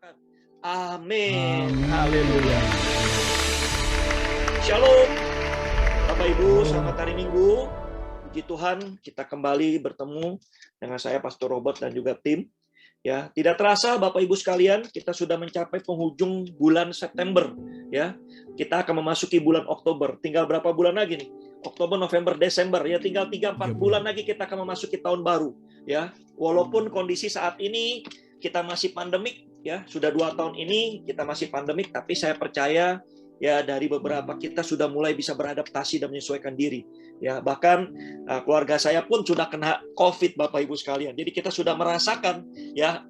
katakan, amin. Haleluya. Shalom, Bapak Ibu, selamat hari Minggu. Puji Tuhan, kita kembali bertemu dengan saya, Pastor Robert, dan juga tim. Ya, tidak terasa Bapak Ibu sekalian, kita sudah mencapai penghujung bulan September. Ya, kita akan memasuki bulan Oktober. Tinggal berapa bulan lagi nih? Oktober, November, Desember. Ya, tinggal 3-4 bulan lagi kita akan memasuki tahun baru. Ya, walaupun kondisi saat ini kita masih pandemik. Ya, sudah 2 tahun ini kita masih pandemik, tapi saya percaya ya dari beberapa kita sudah mulai bisa beradaptasi dan menyesuaikan diri. Ya, bahkan keluarga saya pun sudah kena COVID, Bapak Ibu sekalian. Jadi kita sudah merasakan ya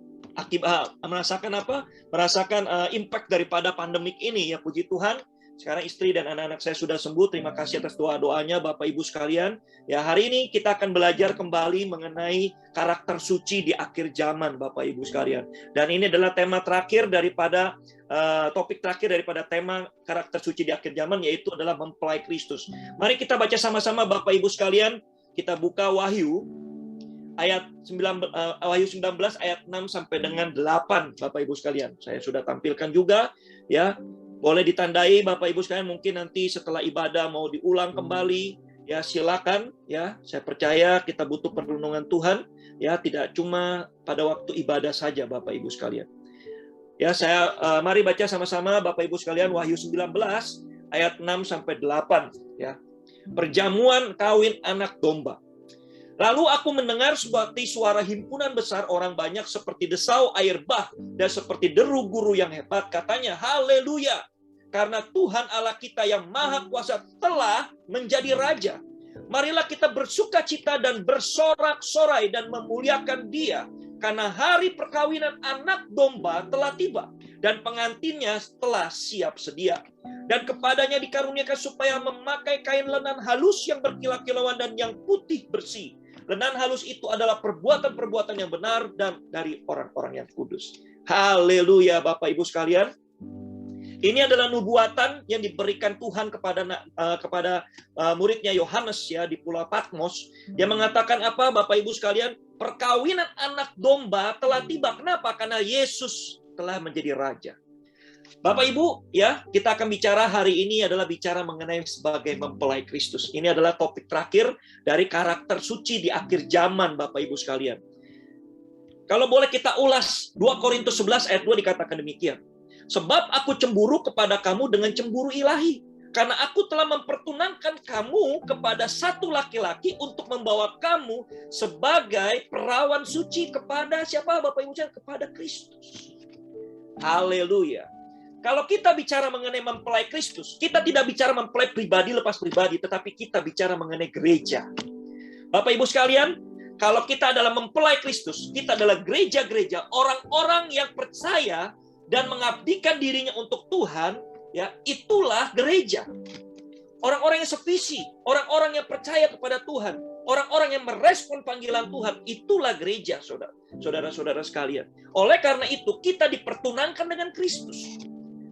merasakan impact daripada pandemik ini ya, puji Tuhan. Sekarang istri dan anak-anak saya sudah sembuh. Terima kasih atas doa-doanya Bapak Ibu sekalian. Ya, hari ini kita akan belajar kembali mengenai karakter suci di akhir zaman, Bapak Ibu sekalian. Dan ini adalah tema terakhir daripada topik terakhir daripada tema karakter suci di akhir zaman, yaitu adalah mempelai Kristus. Mari kita baca sama-sama Bapak Ibu sekalian. Kita buka Wahyu ayat 19 ayat 6 sampai dengan 8, Bapak Ibu sekalian. Saya sudah tampilkan juga ya. Boleh ditandai Bapak Ibu sekalian, mungkin nanti setelah ibadah mau diulang kembali ya, silakan ya. Saya percaya kita butuh perlindungan Tuhan ya, tidak cuma pada waktu ibadah saja Bapak Ibu sekalian. Ya, mari baca sama-sama Bapak Ibu sekalian Wahyu 19 ayat 6 sampai 8 ya. Perjamuan kawin anak domba. Lalu aku mendengar seperti suara himpunan besar orang banyak seperti desau air bah dan seperti deru guru yang hebat, katanya, haleluya, karena Tuhan Allah kita yang maha kuasa telah menjadi raja. Marilah kita bersuka cita dan bersorak-sorai dan memuliakan Dia, karena hari perkawinan anak domba telah tiba dan pengantinnya telah siap sedia. Dan kepadanya dikaruniakan supaya memakai kain lenan halus yang berkilau-kilauan dan yang putih bersih. Lenan halus itu adalah perbuatan-perbuatan yang benar dan dari orang-orang yang kudus. Haleluya Bapak Ibu sekalian. Ini adalah nubuatan yang diberikan Tuhan kepada muridnya Yohanes ya di Pulau Patmos. Dia mengatakan apa Bapak Ibu sekalian? Perkawinan anak domba telah tiba. Kenapa? Karena Yesus telah menjadi raja. Bapak Ibu, ya, kita akan bicara hari ini adalah bicara mengenai sebagai mempelai Kristus. Ini adalah topik terakhir dari karakter suci di akhir zaman, Bapak Ibu sekalian. Kalau boleh kita ulas, 2 Korintus 11 ayat 2 dikatakan demikian. Sebab aku cemburu kepada kamu dengan cemburu ilahi, karena aku telah mempertunangkan kamu kepada satu laki-laki untuk membawa kamu sebagai perawan suci kepada siapa, Bapak Ibu sekalian? Kepada Kristus. Haleluya. Kalau kita bicara mengenai mempelai Kristus, kita tidak bicara mempelai pribadi lepas pribadi, tetapi kita bicara mengenai gereja. Bapak Ibu sekalian, kalau kita adalah mempelai Kristus, kita adalah gereja-gereja, orang-orang yang percaya dan mengabdikan dirinya untuk Tuhan, ya, itulah gereja. Orang-orang yang sevisi, orang-orang yang percaya kepada Tuhan, orang-orang yang merespon panggilan Tuhan, itulah gereja, saudara-saudara sekalian. Oleh karena itu, kita dipertunangkan dengan Kristus.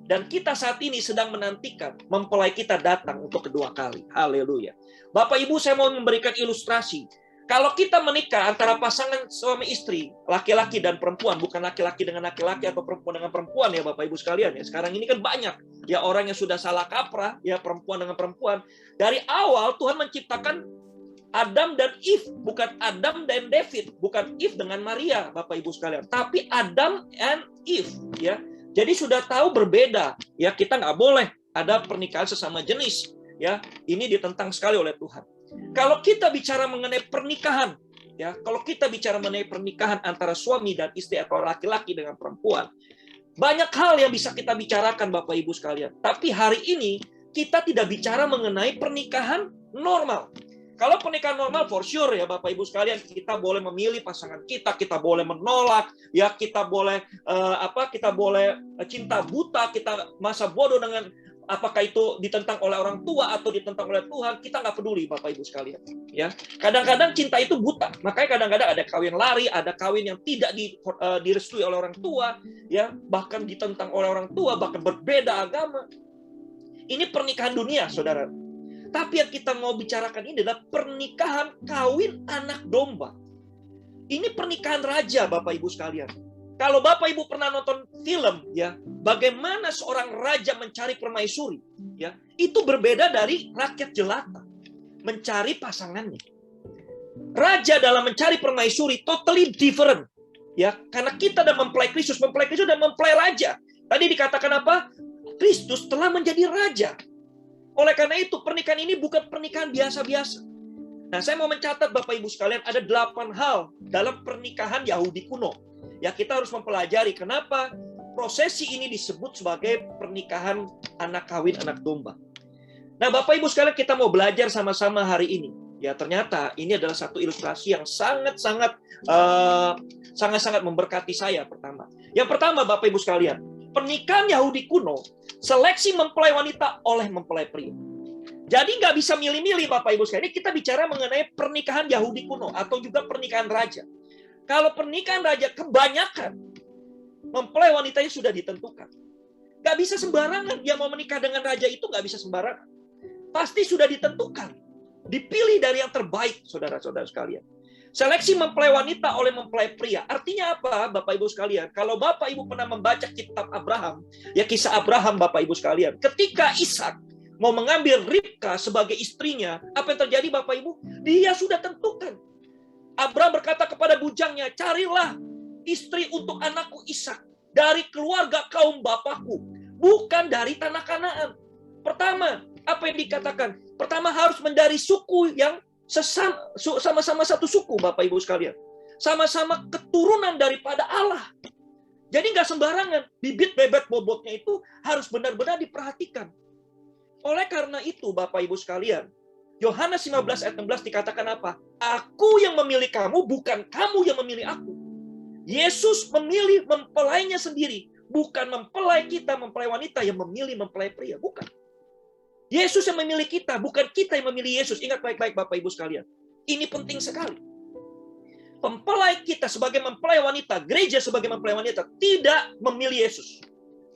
Dan kita saat ini sedang menantikan mempelai kita datang untuk kedua kali. Haleluya. Bapak Ibu, saya mau memberikan ilustrasi. Kalau kita menikah antara pasangan suami istri, laki-laki dan perempuan, bukan laki-laki dengan laki-laki atau perempuan dengan perempuan ya Bapak Ibu sekalian ya. Sekarang ini kan banyak ya orang yang sudah salah kaprah ya, perempuan dengan perempuan. Dari awal Tuhan menciptakan Adam dan Eve, bukan Adam dan David, bukan Eve dengan Maria Bapak Ibu sekalian, tapi Adam and Eve ya. Jadi sudah tahu berbeda ya, kita nggak boleh ada pernikahan sesama jenis ya. Ini ditentang sekali oleh Tuhan. Kalau kita bicara mengenai pernikahan ya, kalau kita bicara mengenai pernikahan antara suami dan istri atau laki-laki dengan perempuan, banyak hal yang bisa kita bicarakan Bapak Ibu sekalian. Tapi hari ini kita tidak bicara mengenai pernikahan normal. Kalau pernikahan normal, for sure ya Bapak Ibu sekalian, kita boleh memilih pasangan kita boleh menolak, ya kita boleh kita boleh cinta buta, kita masa bodoh dengan apakah itu ditentang oleh orang tua atau ditentang oleh Tuhan, kita nggak peduli Bapak Ibu sekalian. Ya, kadang-kadang cinta itu buta, makanya kadang-kadang ada kawin lari, ada kawin yang tidak direstui oleh orang tua, ya bahkan ditentang oleh orang tua, bahkan berbeda agama. Ini pernikahan dunia, saudara. Tapi yang kita mau bicarakan ini adalah pernikahan kawin anak domba. Ini pernikahan raja, Bapak Ibu sekalian. Kalau Bapak Ibu pernah nonton film, ya, bagaimana seorang raja mencari permaisuri, ya, itu berbeda dari rakyat jelata mencari pasangannya. Raja dalam mencari permaisuri totally different, ya, karena kita dan mempelai Kristus dan mempelai raja. Tadi dikatakan apa? Kristus telah menjadi raja. Oleh karena itu, pernikahan ini bukan pernikahan biasa-biasa. Nah, saya mau mencatat Bapak Ibu sekalian, ada 8 hal dalam pernikahan Yahudi kuno. Ya, kita harus mempelajari kenapa prosesi ini disebut sebagai pernikahan anak kawin anak domba. Nah, Bapak Ibu sekalian, kita mau belajar sama-sama hari ini. Ya, ternyata ini adalah satu ilustrasi yang sangat-sangat memberkati saya pertama. Yang pertama, Bapak Ibu sekalian, pernikahan Yahudi kuno, seleksi mempelai wanita oleh mempelai pria. Jadi nggak bisa milih-milih Bapak Ibu sekalian. Ini kita bicara mengenai pernikahan Yahudi kuno atau juga pernikahan raja. Kalau pernikahan raja kebanyakan mempelai wanitanya sudah ditentukan. Nggak bisa sembarangan. Yang mau menikah dengan raja itu nggak bisa sembarangan. Pasti sudah ditentukan. Dipilih dari yang terbaik, saudara-saudara sekalian. Seleksi mempelai wanita oleh mempelai pria. Artinya apa, Bapak Ibu sekalian? Kalau Bapak Ibu pernah membaca kitab Abraham, ya kisah Abraham Bapak Ibu sekalian. Ketika Ishak mau mengambil Ribka sebagai istrinya, apa yang terjadi Bapak Ibu? Dia sudah tentukan. Abraham berkata kepada bujangnya, carilah istri untuk anakku Ishak dari keluarga kaum bapakku, bukan dari tanah Kanaan. Pertama, apa yang dikatakan? Pertama harus mencari suku yang sama-sama satu suku, Bapak Ibu sekalian. Sama-sama keturunan daripada Allah. Jadi nggak sembarangan. Bibit bebek bobotnya itu harus benar-benar diperhatikan. Oleh karena itu, Bapak Ibu sekalian, Yohanes 15 ayat 16 dikatakan apa? Aku yang memilih kamu, bukan kamu yang memilih aku. Yesus memilih mempelainya sendiri. Bukan mempelai kita, mempelai wanita yang memilih mempelai pria. Bukan. Yesus yang memilih kita, bukan kita yang memilih Yesus. Ingat baik-baik Bapak Ibu sekalian. Ini penting sekali. Mempelai kita sebagai mempelai wanita, gereja sebagai mempelai wanita, tidak memilih Yesus.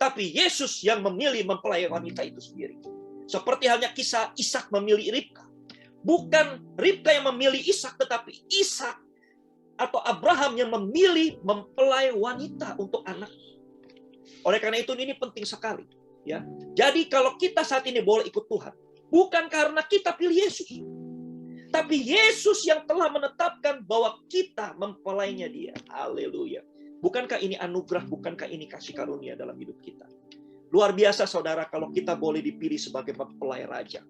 Tapi Yesus yang memilih mempelai wanita itu sendiri. Seperti halnya kisah Ishak memilih Ribka. Bukan Ribka yang memilih Ishak, tetapi Ishak atau Abraham yang memilih mempelai wanita untuk anak. Oleh karena itu ini penting sekali. Ya. Jadi kalau kita saat ini boleh ikut Tuhan, bukan karena kita pilih Yesus. Tapi Yesus yang telah menetapkan bahwa kita mempelainya dia. Haleluya. Bukankah ini anugerah, bukankah ini kasih karunia dalam hidup kita? Luar biasa saudara kalau kita boleh dipilih sebagai mempelai raja.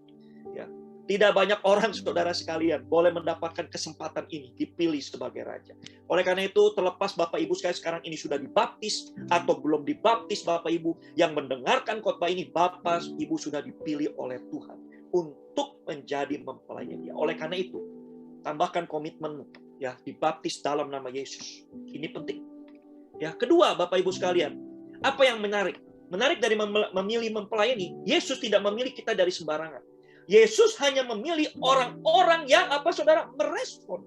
Ya. Tidak banyak orang saudara sekalian boleh mendapatkan kesempatan ini dipilih sebagai raja. Oleh karena itu terlepas Bapak Ibu sekalian sekarang ini sudah dibaptis atau belum dibaptis Bapak Ibu yang mendengarkan khotbah ini, Bapak Ibu sudah dipilih oleh Tuhan untuk menjadi mempelainya dia. Oleh karena itu tambahkan komitmenmu ya, dibaptis dalam nama Yesus. Ini penting. Ya, kedua Bapak Ibu sekalian, apa yang menarik? Menarik dari memilih mempelai ini, Yesus tidak memilih kita dari sembarangan. Yesus hanya memilih orang-orang yang apa saudara? Merespon.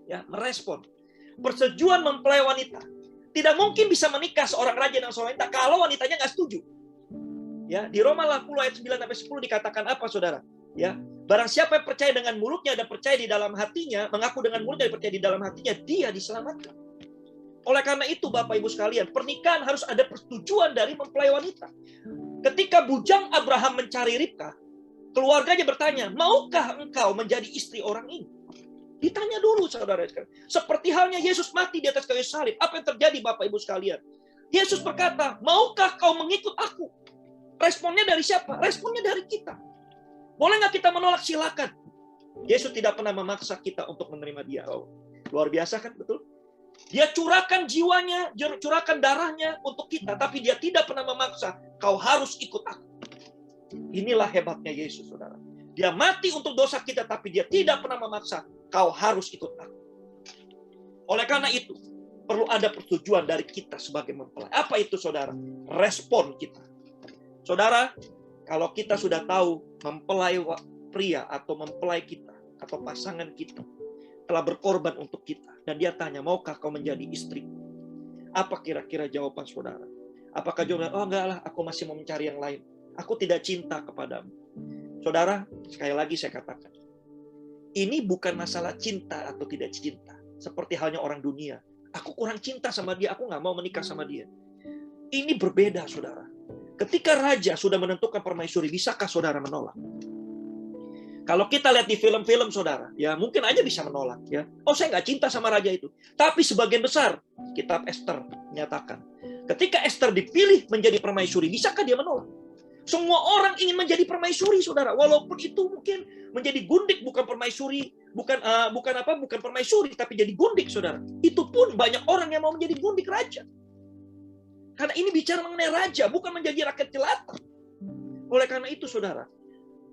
Ya, merespon. Persetujuan mempelai wanita. Tidak mungkin bisa menikah seorang raja dan seorang wanita kalau wanitanya nggak setuju. Ya, di Roma 10 ayat 9 sampai 10 dikatakan apa saudara? Ya, barang siapa yang percaya dengan mulutnya dan percaya di dalam hatinya, mengaku dengan mulutnya dan percaya di dalam hatinya, dia diselamatkan. Oleh karena itu Bapak Ibu sekalian, pernikahan harus ada persetujuan dari mempelai wanita. Ketika bujang Abraham mencari Ribka, keluarganya bertanya, maukah engkau menjadi istri orang ini? Ditanya dulu saudara sekalian. Seperti halnya Yesus mati di atas kayu salib. Apa yang terjadi Bapak Ibu sekalian? Yesus berkata, maukah kau mengikut aku? Responnya dari siapa? Responnya dari kita. Boleh nggak kita menolak? Silakan. Yesus tidak pernah memaksa kita untuk menerima dia. Oh, luar biasa kan? Betul? Dia curahkan jiwanya, curahkan darahnya untuk kita. Tapi dia tidak pernah memaksa. Kau harus ikut aku. Inilah hebatnya Yesus, saudara. Dia mati untuk dosa kita, tapi dia tidak pernah memaksa. Kau harus ikut aku. Oleh karena itu, perlu ada persetujuan dari kita sebagai mempelai. Apa itu, saudara? Respon kita. Saudara, kalau kita sudah tahu mempelai pria atau mempelai kita, atau pasangan kita, telah berkorban untuk kita. Dan dia tanya, maukah kau menjadi istri? Apa kira-kira jawaban saudara? Apakah jawaban, oh enggak lah, aku masih mau mencari yang lain. Aku tidak cinta kepadamu. Saudara, sekali lagi saya katakan, ini bukan masalah cinta atau tidak cinta. Seperti halnya orang dunia. Aku kurang cinta sama dia, aku nggak mau menikah sama dia. Ini berbeda, saudara. Ketika raja sudah menentukan permaisuri, bisakah saudara menolak? Kalau kita lihat di film-film, saudara, ya mungkin aja bisa menolak. Ya, oh saya nggak cinta sama raja itu. Tapi sebagian besar, kitab Esther menyatakan, ketika Esther dipilih menjadi permaisuri, bisakah dia menolak? Semua orang ingin menjadi permaisuri, saudara. Walaupun itu mungkin menjadi gundik, bukan permaisuri, bukan permaisuri, tapi jadi gundik, saudara. Itu pun banyak orang yang mau menjadi gundik raja. Karena ini bicara mengenai raja, bukan menjadi rakyat jelata. Oleh karena itu, saudara,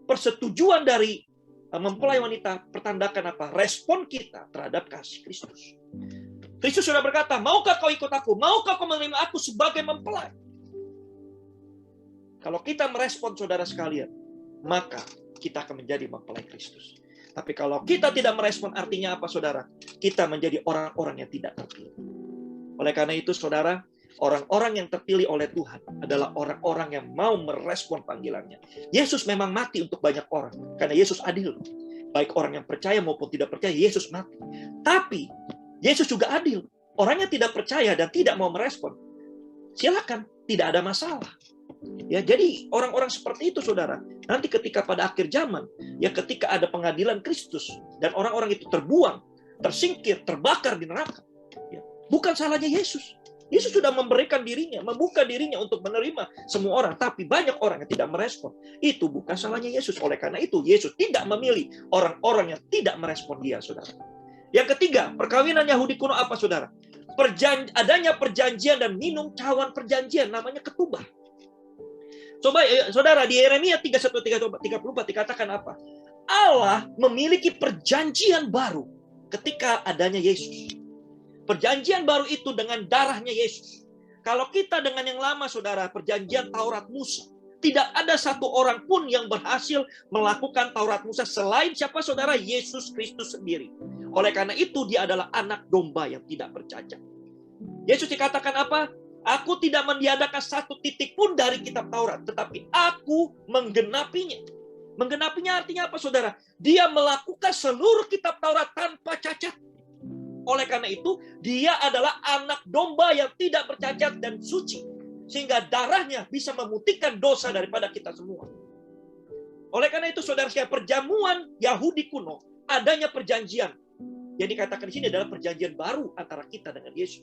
persetujuan dari mempelai wanita pertandakan apa? Respon kita terhadap kasih Kristus. Kristus sudah berkata, maukah kau ikut aku? Maukah kau menerima aku sebagai mempelai? Kalau kita merespon, saudara sekalian, maka kita akan menjadi mempelai Kristus. Tapi kalau kita tidak merespon, artinya apa, saudara? Kita menjadi orang-orang yang tidak terpilih. Oleh karena itu, saudara, orang-orang yang terpilih oleh Tuhan adalah orang-orang yang mau merespon panggilannya. Yesus memang mati untuk banyak orang, karena Yesus adil. Baik orang yang percaya maupun tidak percaya, Yesus mati. Tapi, Yesus juga adil. Orang yang tidak percaya dan tidak mau merespon, silakan, tidak ada masalah. Ya, jadi orang-orang seperti itu, saudara, nanti ketika pada akhir zaman, ya ketika ada pengadilan Kristus dan orang-orang itu terbuang, tersingkir, terbakar di neraka, ya, bukan salahnya Yesus. Yesus sudah memberikan dirinya, membuka dirinya untuk menerima semua orang, tapi banyak orang yang tidak merespon. Itu bukan salahnya Yesus. Oleh karena itu, Yesus tidak memilih orang-orang yang tidak merespon dia, saudara. Yang ketiga, perkawinan Yahudi kuno apa, saudara? Adanya perjanjian dan minum cawan perjanjian, namanya ketubah. Coba, saudara, di Yeremia 31-34 dikatakan apa? Allah memiliki perjanjian baru ketika adanya Yesus. Perjanjian baru itu dengan darahnya Yesus. Kalau kita dengan yang lama, saudara, perjanjian Taurat Musa, tidak ada satu orang pun yang berhasil melakukan Taurat Musa selain siapa, saudara? Yesus Kristus sendiri. Oleh karena itu, dia adalah anak domba yang tidak bercacat. Yesus dikatakan apa? Aku tidak meniadakan satu titik pun dari kitab Taurat, tetapi aku menggenapinya. Menggenapinya artinya apa, saudara? Dia melakukan seluruh kitab Taurat tanpa cacat. Oleh karena itu, dia adalah anak domba yang tidak bercacat dan suci. Sehingga darahnya bisa memutihkan dosa daripada kita semua. Oleh karena itu, saudara sekalian, perjamuan Yahudi kuno, adanya perjanjian. Yang dikatakan di sini adalah perjanjian baru antara kita dengan Yesus.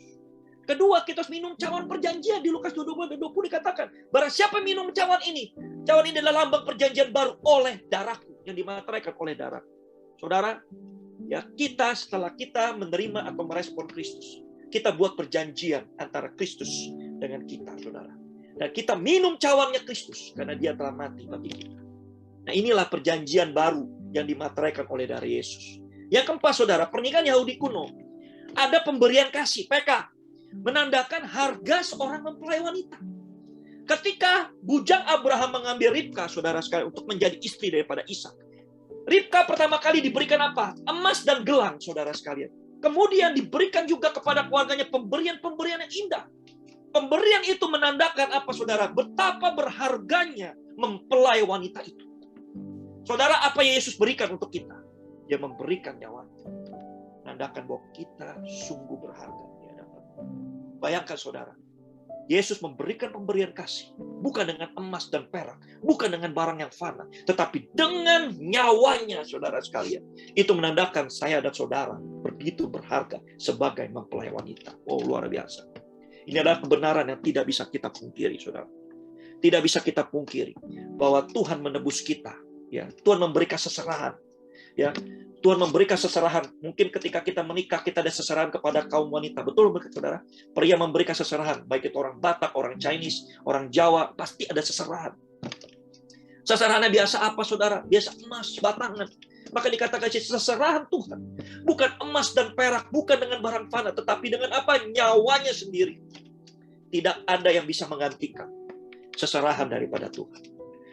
Kedua, kita harus minum cawan perjanjian. Di Lukas 22-20 dikatakan, barang siapa minum cawan ini adalah lambang perjanjian baru oleh darahku, yang dimateraikan oleh darah. Saudara, ya, kita setelah kita menerima atau merespon Kristus, kita buat perjanjian antara Kristus dengan kita, saudara. Dan kita minum cawannya Kristus karena dia telah mati bagi kita. Nah, inilah perjanjian baru yang dimateraikan oleh darah Yesus. Yang keempat, saudara, pernikahan Yahudi kuno, ada pemberian kasih, PK, menandakan harga seorang mempelai wanita. Ketika bujang Abraham mengambil Ribka, saudara sekalian, untuk menjadi istri daripada Ishak, Ribka pertama kali diberikan apa? Emas dan gelang, saudara sekalian. Kemudian diberikan juga kepada keluarganya pemberian-pemberian yang indah. Pemberian itu menandakan apa, saudara? Betapa berharganya mempelai wanita itu. Saudara, apa yang Yesus berikan untuk kita? Dia memberikan nyawanya. Menandakan bahwa kita sungguh berharga. Bayangkan, saudara, Yesus memberikan pemberian kasih, bukan dengan emas dan perak, bukan dengan barang yang fana, tetapi dengan nyawanya, saudara sekalian. Itu menandakan saya dan saudara begitu berharga sebagai mempelai wanita. Oh, luar biasa. Ini adalah kebenaran yang tidak bisa kita pungkiri, saudara. Tidak bisa kita pungkiri bahwa Tuhan menebus kita. Ya, Tuhan memberikan seserahan. Ya, Tuhan memberikan seserahan. Mungkin ketika kita menikah, kita ada seserahan kepada kaum wanita. Betul, saudara? Pria memberikan seserahan. Baik itu orang Batak, orang Chinese, orang Jawa. Pasti ada seserahan. Seserahannya biasa apa, saudara? Biasa emas, batangan. Maka dikatakan seserahan Tuhan. Bukan emas dan perak. Bukan dengan barang fana. Tetapi dengan apa? Nyawanya sendiri. Tidak ada yang bisa menggantikan seserahan daripada Tuhan.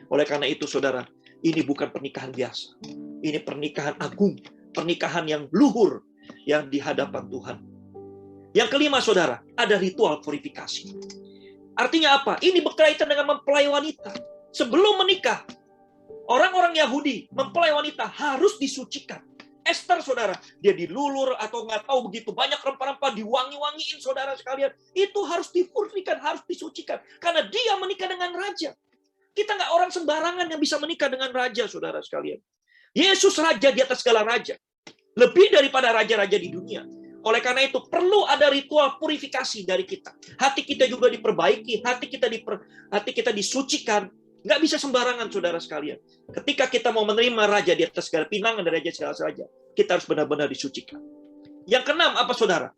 Oleh karena itu, saudara, ini bukan pernikahan biasa. Ini pernikahan agung, pernikahan yang luhur yang di hadapan Tuhan. Yang kelima, saudara, ada ritual purifikasi. Artinya apa? Ini berkaitan dengan mempelai wanita. Sebelum menikah, orang-orang Yahudi, mempelai wanita harus disucikan. Esther, saudara, dia dilulur atau nggak tahu begitu banyak rempah-rempah diwangi-wangiin, saudara sekalian. Itu harus dipurnikan, harus disucikan. Karena dia menikah dengan raja. Kita nggak orang sembarangan yang bisa menikah dengan raja, saudara sekalian. Yesus raja di atas segala raja. Lebih daripada raja-raja di dunia. Oleh karena itu, perlu ada ritual purifikasi dari kita. Hati kita juga diperbaiki, hati kita disucikan. Nggak bisa sembarangan, saudara sekalian. Ketika kita mau menerima raja di atas segala pinangan dari raja segala raja, kita harus benar-benar disucikan. Yang keenam, apa saudara?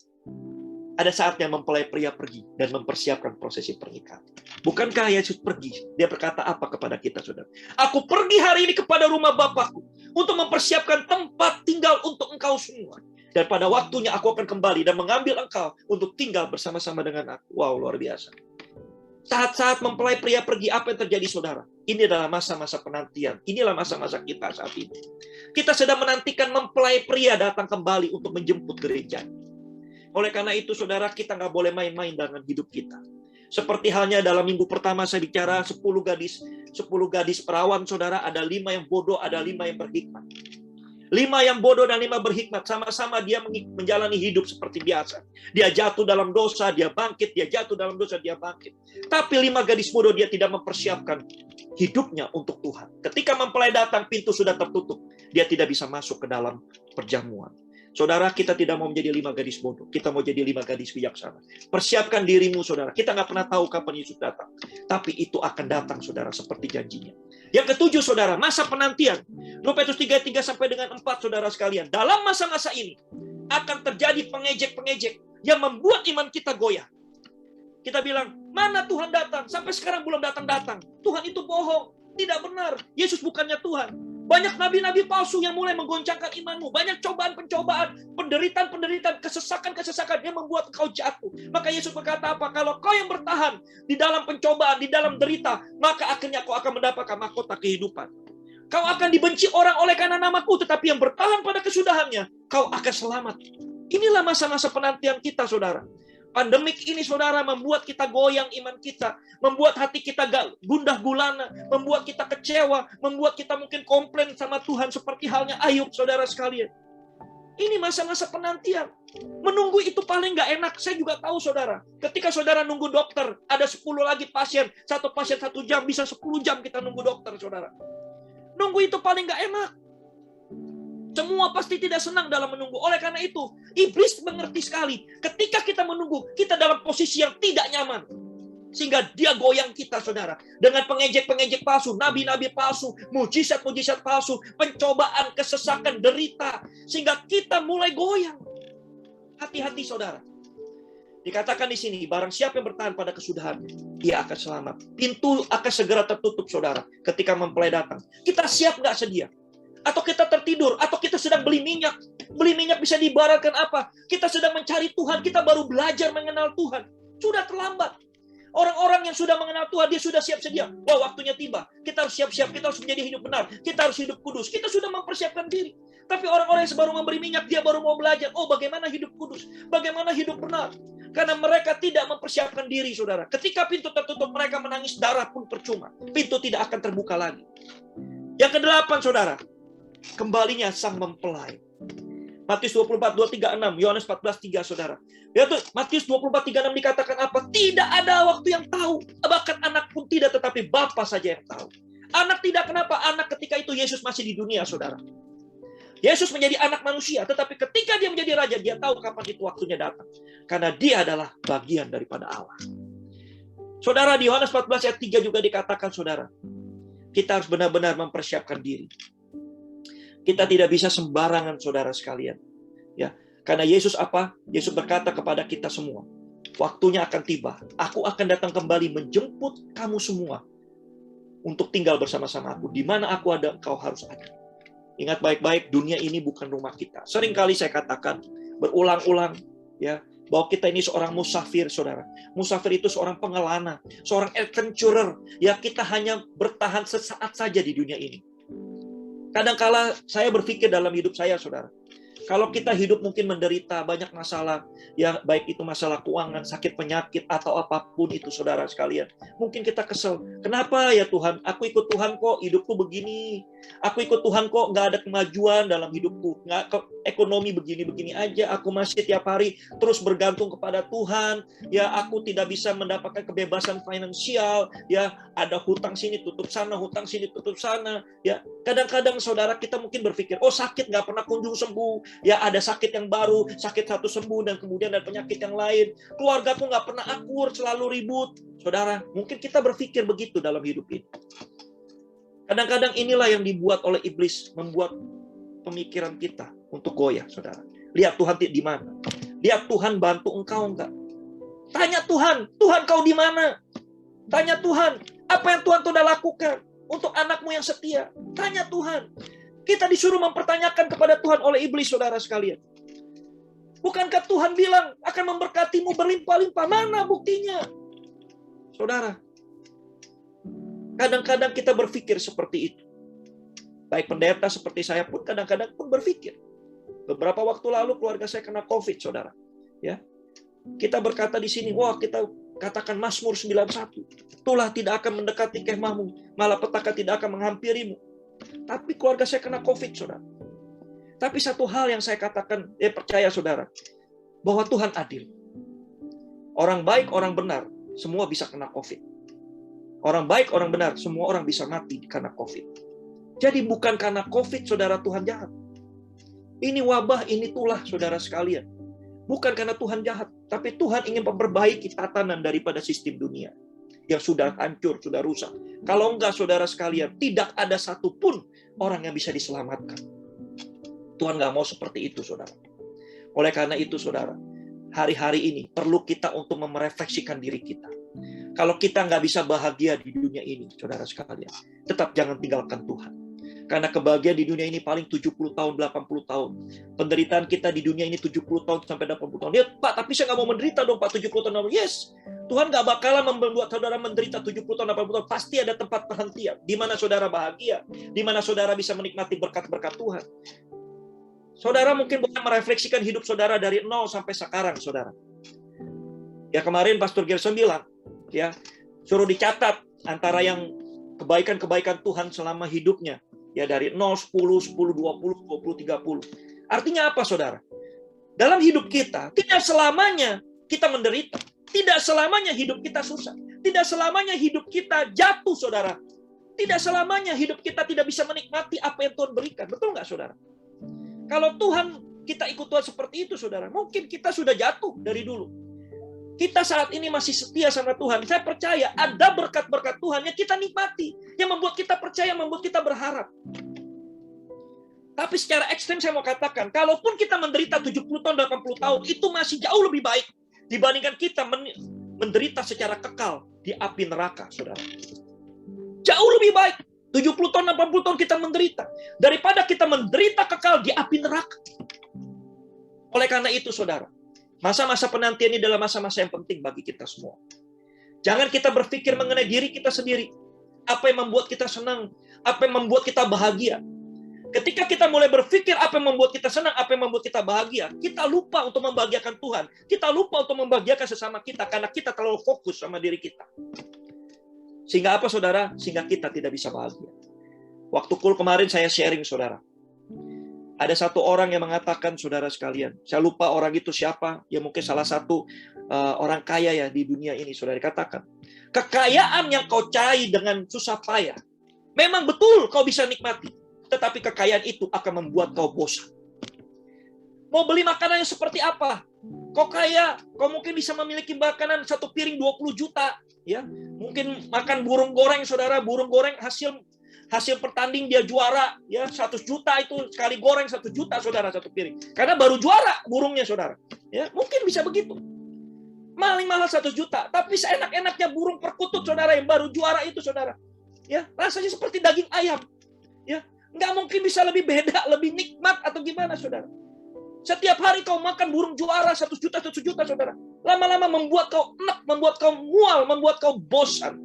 Ada saatnya mempelai pria pergi dan mempersiapkan prosesi pernikahan. Bukankah Yesus pergi? Dia berkata apa kepada kita, saudara? Aku pergi hari ini kepada rumah Bapakku untuk mempersiapkan tempat tinggal untuk engkau semua. Dan pada waktunya aku akan kembali dan mengambil engkau untuk tinggal bersama-sama dengan aku. Wow, luar biasa. Saat-saat mempelai pria pergi, apa yang terjadi, saudara? Ini adalah masa-masa penantian. Inilah masa-masa kita saat ini. Kita sedang menantikan mempelai pria datang kembali untuk menjemput gereja. Oleh karena itu, saudara, kita nggak boleh main-main dengan hidup kita. Seperti halnya dalam minggu pertama saya bicara 10 gadis perawan, saudara, ada 5 yang bodoh, ada 5 yang berhikmat. 5 yang bodoh dan 5 berhikmat, sama-sama dia menjalani hidup seperti biasa. Dia jatuh dalam dosa, dia bangkit, dia jatuh dalam dosa, dia bangkit. Tapi 5 gadis bodoh, dia tidak mempersiapkan hidupnya untuk Tuhan. Ketika mempelai datang, pintu sudah tertutup. Dia tidak bisa masuk ke dalam perjamuan. Saudara, kita tidak mau menjadi 5 gadis bodoh. Kita mau jadi 5 gadis bijaksana. Persiapkan dirimu, saudara. Kita nggak pernah tahu kapan Yesus datang. Tapi itu akan datang, saudara, seperti janjinya. Yang ketujuh, saudara, masa penantian. 2 Petrus 3 sampai dengan 4, saudara sekalian. Dalam masa-masa ini akan terjadi pengejek-pengejek yang membuat iman kita goyah. Kita bilang, mana Tuhan datang? Sampai sekarang belum datang-datang. Tuhan itu bohong. Tidak benar. Yesus bukannya Tuhan. Banyak nabi-nabi palsu yang mulai menggoncangkan imanmu. Banyak cobaan-pencobaan, penderitaan-penderitaan, kesesakan-kesesakan yang membuat engkau jatuh. Maka Yesus berkata apa? Kalau kau yang bertahan di dalam pencobaan, di dalam derita, maka akhirnya kau akan mendapatkan mahkota kehidupan. Kau akan dibenci orang oleh karena namaku, tetapi yang bertahan pada kesudahannya, kau akan selamat. Inilah masa-masa penantian kita, saudara. Pandemik ini, saudara, membuat kita goyang iman kita, membuat hati kita gundah gulana, membuat kita kecewa, membuat kita mungkin komplain sama Tuhan seperti halnya Ayub, saudara sekalian. Ini masa-masa penantian. Menunggu itu paling nggak enak. Saya juga tahu, saudara. Ketika saudara nunggu dokter, ada 10 lagi pasien. Satu pasien 1 jam, bisa 10 jam kita nunggu dokter, saudara. Nunggu itu paling nggak enak. Semua pasti tidak senang dalam menunggu. Oleh karena itu, iblis mengerti sekali. Ketika kita menunggu, kita dalam posisi yang tidak nyaman. Sehingga dia goyang kita, saudara. Dengan pengejek-pengejek palsu, nabi-nabi palsu, mujizat-mujizat palsu, pencobaan, kesesakan, derita. Sehingga kita mulai goyang. Hati-hati, saudara. Dikatakan di sini, barang siapa yang bertahan pada kesudahan, dia akan selamat. Pintu akan segera tertutup, saudara, ketika mempelai datang. Kita siap nggak sedia? Atau kita tertidur, atau kita sedang beli minyak. Beli minyak bisa diibaratkan apa? Kita sedang mencari Tuhan, kita baru belajar mengenal Tuhan. Sudah terlambat. Orang-orang yang sudah mengenal Tuhan, dia sudah siap sedia. Wah, waktunya tiba. Kita harus siap-siap, kita harus menjadi hidup benar. Kita harus hidup kudus. Kita sudah mempersiapkan diri. Tapi orang-orang yang baru memberi minyak, dia baru mau belajar. Oh, bagaimana hidup kudus? Bagaimana hidup benar? Karena mereka tidak mempersiapkan diri, saudara. Ketika pintu tertutup, mereka menangis darah pun percuma. Pintu tidak akan terbuka lagi. Yang kedelapan, saudara. Kembalinya sang mempelai. Matius 24, 2, 3, 6. Yohanes 14, 3, saudara. Yaitu Matius 24, 3, 6 dikatakan apa? Tidak ada waktu yang tahu. Bahkan anak pun tidak, tetapi Bapa saja yang tahu. Anak tidak, kenapa? Anak ketika itu Yesus masih di dunia, saudara. Yesus menjadi anak manusia, tetapi ketika dia menjadi raja, dia tahu kapan itu waktunya datang. Karena dia adalah bagian daripada Allah. Saudara, di Yohanes 14 ayat 3 juga dikatakan, saudara, kita harus benar-benar mempersiapkan diri. Kita tidak bisa sembarangan, saudara sekalian. Ya, karena Yesus apa? Yesus berkata kepada kita semua, waktunya akan tiba. Aku akan datang kembali menjemput kamu semua untuk tinggal bersama-sama aku. Di mana aku ada, engkau harus ada. Ingat baik-baik, dunia ini bukan rumah kita. Seringkali saya katakan berulang-ulang, ya, bahwa kita ini seorang musafir, saudara. Musafir itu seorang pengelana, seorang adventurer. Ya, kita hanya bertahan sesaat saja di dunia ini. Kadang-kala saya berpikir dalam hidup saya, saudara. Kalau kita hidup mungkin menderita banyak masalah, ya baik itu masalah keuangan, sakit penyakit, atau apapun itu saudara sekalian. Mungkin kita kesel. Kenapa ya Tuhan? Aku ikut Tuhan kok hidupku begini. Aku ikut Tuhan kok nggak ada kemajuan dalam hidupku. Ekonomi begini-begini aja. Aku masih tiap hari terus bergantung kepada Tuhan. Ya aku tidak bisa mendapatkan kebebasan finansial. Ya ada hutang sini tutup sana, hutang sini tutup sana. Ya kadang-kadang saudara kita mungkin berpikir, oh sakit nggak pernah kunjung sembuh. Ya ada sakit yang baru, sakit satu sembuh dan kemudian ada penyakit yang lain. Keluargaku nggak pernah akur, selalu ribut. Saudara, mungkin kita berpikir begitu dalam hidup ini. Kadang-kadang inilah yang dibuat oleh iblis, membuat pemikiran kita untuk goyah, saudara. Lihat Tuhan di mana? Lihat Tuhan bantu engkau enggak? Tanya Tuhan, Tuhan kau di mana? Tanya Tuhan, apa yang Tuhan sudah lakukan untuk anakmu yang setia? Tanya Tuhan. Kita disuruh mempertanyakan kepada Tuhan oleh iblis, saudara sekalian. Bukankah Tuhan bilang akan memberkatimu berlimpah-limpah? Mana buktinya? Saudara, kadang-kadang kita berpikir seperti itu. Baik pendeta seperti saya pun kadang-kadang pun berpikir. Beberapa waktu lalu keluarga saya kena COVID, saudara. Ya, kita berkata di sini, wah kita katakan Mazmur 91. Tulah tidak akan mendekati kemahmu, malah petaka tidak akan menghampirimu. Tapi keluarga saya kena COVID, saudara. Tapi satu hal yang saya katakan, percaya saudara, bahwa Tuhan adil. Orang baik, orang benar, semua bisa kena COVID. Orang baik, orang benar, semua orang bisa mati karena COVID. Jadi bukan karena COVID, saudara, Tuhan jahat. Ini wabah, ini tulah, saudara sekalian. Bukan karena Tuhan jahat, tapi Tuhan ingin memperbaiki tatanan daripada sistem dunia yang sudah hancur, sudah rusak. Kalau enggak, saudara sekalian, tidak ada satupun orang yang bisa diselamatkan. Tuhan nggak mau seperti itu, saudara. Oleh karena itu, saudara, hari-hari ini perlu kita untuk merefleksikan diri kita. Kalau kita nggak bisa bahagia di dunia ini, saudara sekalian, tetap jangan tinggalkan Tuhan. Karena kebahagiaan di dunia ini paling 70 tahun, 80 tahun. Penderitaan kita di dunia ini 70 tahun sampai 80 tahun. Ya, Pak, tapi saya nggak mau menderita dong, Pak, 70 tahun. Yes, Tuhan nggak bakalan membuat saudara menderita 70 tahun, 80 tahun. Pasti ada tempat perhentian. Di mana saudara bahagia. Di mana saudara bisa menikmati berkat-berkat Tuhan. Saudara mungkin boleh merefleksikan hidup saudara dari 0 sampai sekarang, saudara. Ya, kemarin Pastor Gerson bilang, ya, suruh dicatat antara yang kebaikan-kebaikan Tuhan selama hidupnya. Ya, dari 0, 10, 10, 20, 20, 30. Artinya apa, saudara? Dalam hidup kita, tidak selamanya kita menderita. Tidak selamanya hidup kita susah. Tidak selamanya hidup kita jatuh, saudara. Tidak selamanya hidup kita tidak bisa menikmati apa yang Tuhan berikan. Betul nggak, saudara? Kalau Tuhan, kita ikut Tuhan seperti itu, saudara, mungkin kita sudah jatuh dari dulu. Kita saat ini masih setia sama Tuhan. Saya percaya ada berkat-berkat Tuhan yang kita nikmati. Yang membuat kita percaya, membuat kita berharap. Tapi secara ekstrem saya mau katakan, kalaupun kita menderita 70 tahun, 80 tahun, itu masih jauh lebih baik dibandingkan kita menderita secara kekal di api neraka, saudara. Jauh lebih baik 70 tahun, 80 tahun kita menderita daripada kita menderita kekal di api neraka. Oleh karena itu, saudara, masa-masa penantian ini adalah masa-masa yang penting bagi kita semua. Jangan kita berpikir mengenai diri kita sendiri. Apa yang membuat kita senang, apa yang membuat kita bahagia. Ketika kita mulai berpikir apa yang membuat kita senang, apa yang membuat kita bahagia, kita lupa untuk membahagiakan Tuhan. Kita lupa untuk membahagiakan sesama kita karena kita terlalu fokus sama diri kita. Sehingga apa, saudara? Sehingga kita tidak bisa bahagia. Waktu kemarin saya sharing, saudara. Ada satu orang yang mengatakan, saudara sekalian, saya lupa orang itu siapa, ya mungkin salah satu orang kaya ya di dunia ini, saudara, katakan, kekayaan yang kau cari dengan susah payah, memang betul kau bisa nikmati, tetapi kekayaan itu akan membuat kau bosan. Mau beli makanan yang seperti apa? Kau kaya, kau mungkin bisa memiliki makanan satu piring 20 juta, ya. Mungkin makan burung goreng, saudara, burung goreng hasil pertanding dia juara, ya 100 juta itu sekali goreng 1 juta, saudara, satu piring. Karena baru juara burungnya, saudara. Ya, mungkin bisa begitu. Paling mahal 1 juta, tapi seenak-enaknya burung perkutut, saudara, yang baru juara itu, saudara. Ya, rasanya seperti daging ayam. Ya, nggak mungkin bisa lebih beda, lebih nikmat atau gimana, saudara. Setiap hari kau makan burung juara 1 juta, 1 juta, saudara. Lama-lama membuat kau enak, membuat kau mual, membuat kau bosan.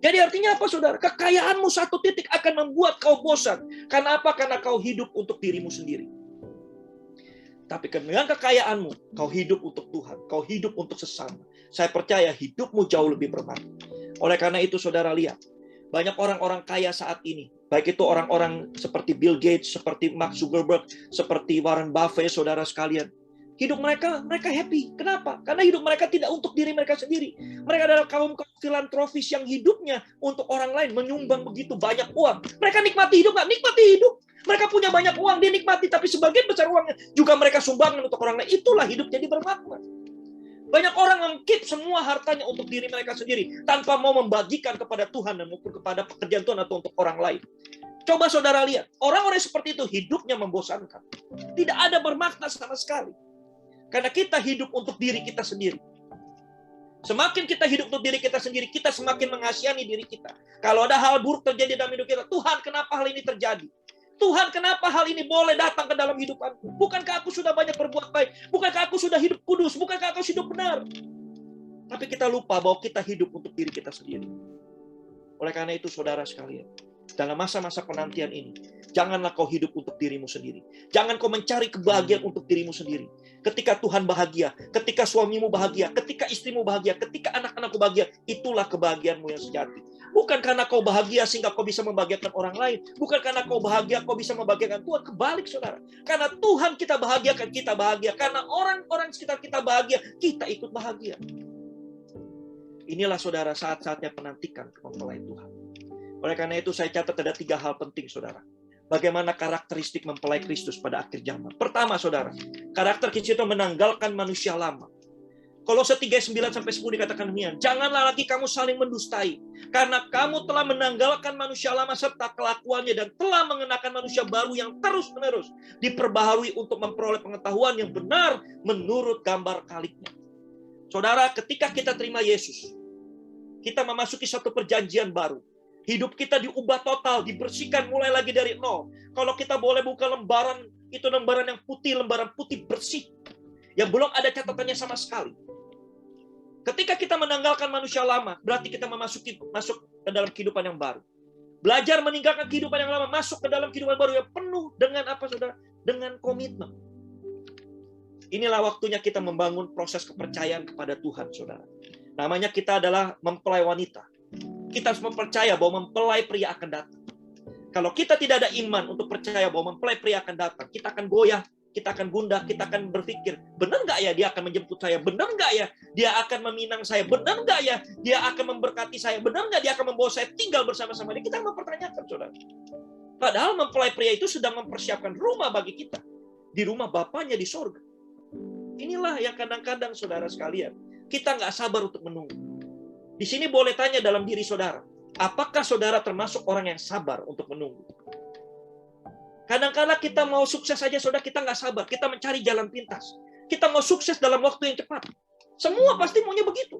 Jadi artinya apa, saudara? Kekayaanmu satu titik akan membuat kau bosan. Karena apa? Karena kau hidup untuk dirimu sendiri. Tapi dengan kekayaanmu, kau hidup untuk Tuhan, kau hidup untuk sesama. Saya percaya hidupmu jauh lebih bermakna. Oleh karena itu, saudara lihat, banyak orang-orang kaya saat ini, baik itu orang-orang seperti Bill Gates, seperti Mark Zuckerberg, seperti Warren Buffett, saudara sekalian. Hidup mereka happy. Kenapa? Karena hidup mereka tidak untuk diri mereka sendiri. Mereka adalah kaum filantropis yang hidupnya untuk orang lain, menyumbang begitu banyak uang. Mereka nikmati hidup, nggak nikmati hidup. Mereka punya banyak uang, dia nikmati, tapi sebagian besar uangnya juga mereka sumbangkan untuk orang lain. Itulah hidup jadi bermakna. Banyak orang mengkeep semua hartanya untuk diri mereka sendiri, tanpa mau membagikan kepada Tuhan dan maupun kepada pekerjaan Tuhan atau untuk orang lain. Coba saudara lihat, orang-orang seperti itu hidupnya membosankan. Tidak ada bermakna sama sekali. Karena kita hidup untuk diri kita sendiri. Semakin kita hidup untuk diri kita sendiri, kita semakin mengasihani diri kita. Kalau ada hal buruk terjadi dalam hidup kita, Tuhan, kenapa hal ini terjadi? Tuhan, kenapa hal ini boleh datang ke dalam hidupanku? Bukankah aku sudah banyak berbuat baik? Bukankah aku sudah hidup kudus? Bukankah aku hidup benar? Tapi kita lupa bahwa kita hidup untuk diri kita sendiri. Oleh karena itu, saudara sekalian, dalam masa-masa penantian ini, janganlah kau hidup untuk dirimu sendiri. Jangan kau mencari kebahagiaan untuk dirimu sendiri. Ketika Tuhan bahagia, ketika suamimu bahagia, ketika istrimu bahagia, ketika anak-anakmu bahagia, itulah kebahagiaanmu yang sejati. Bukan karena kau bahagia sehingga kau bisa membahagiakan orang lain. Bukan karena kau bahagia kau bisa membahagiakan Tuhan. Kebalik, saudara. Karena Tuhan kita bahagiakan, kita bahagia. Karena orang-orang sekitar kita bahagia, kita ikut bahagia. Inilah, saudara, saat-saatnya penantikan mempelai Tuhan. Oleh karena itu, saya catat ada 3 hal penting, saudara. Bagaimana karakteristik mempelai Kristus pada akhir zaman. Pertama, saudara, karakter Kristus itu menanggalkan manusia lama. Kolose 3:9-10 dikatakan demikian, janganlah lagi kamu saling mendustai, karena kamu telah menanggalkan manusia lama serta kelakuannya dan telah mengenakan manusia baru yang terus-menerus diperbaharui untuk memperoleh pengetahuan yang benar menurut gambar kaliknya. Saudara, ketika kita terima Yesus, kita memasuki satu perjanjian baru. Hidup kita diubah total, dibersihkan mulai lagi dari nol. Kalau kita boleh buka lembaran, itu lembaran yang putih, lembaran putih bersih. Yang belum ada catatannya sama sekali. Ketika kita menanggalkan manusia lama, berarti kita masuk ke dalam kehidupan yang baru. Belajar meninggalkan kehidupan yang lama, masuk ke dalam kehidupan baru yang penuh dengan apa, saudara? Dengan komitmen. Inilah waktunya kita membangun proses kepercayaan kepada Tuhan, saudara. Namanya kita adalah mempelai wanita. Kita harus mempercaya bahwa mempelai pria akan datang. Kalau kita tidak ada iman untuk percaya bahwa mempelai pria akan datang, kita akan goyah, kita akan gundah, kita akan berpikir, benar nggak ya dia akan menjemput saya? Benar nggak ya dia akan meminang saya? Benar nggak ya dia akan memberkati saya? Benar nggak dia akan membawa saya tinggal bersama-sama dia? Kita mempertanyakan, saudara. Padahal mempelai pria itu sedang mempersiapkan rumah bagi kita. Di rumah Bapaknya di sorga. Inilah yang kadang-kadang, saudara sekalian, kita nggak sabar untuk menunggu. Di sini boleh tanya dalam diri saudara, apakah saudara termasuk orang yang sabar untuk menunggu? Kadang-kadang kita mau sukses saja, saudara, kita nggak sabar. Kita mencari jalan pintas. Kita mau sukses dalam waktu yang cepat. Semua pasti maunya begitu.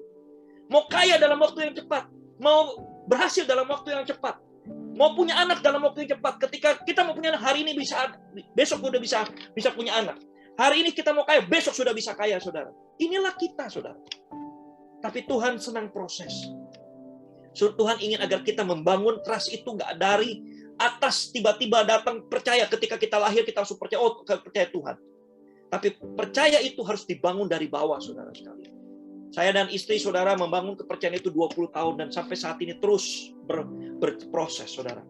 Mau kaya dalam waktu yang cepat. Mau berhasil dalam waktu yang cepat. Mau punya anak dalam waktu yang cepat. Ketika kita mau punya anak, hari ini bisa, besok udah bisa punya anak. Hari ini kita mau kaya, besok sudah bisa kaya, saudara. Inilah kita, saudara. Tapi Tuhan senang proses. Tuhan ingin agar kita membangun trust itu nggak dari atas tiba-tiba datang percaya. Ketika kita lahir kita harus percaya, oh percaya Tuhan. Tapi percaya itu harus dibangun dari bawah, saudara sekalian. Saya dan istri saudara membangun kepercayaan itu 20 tahun dan sampai saat ini terus berproses, saudara.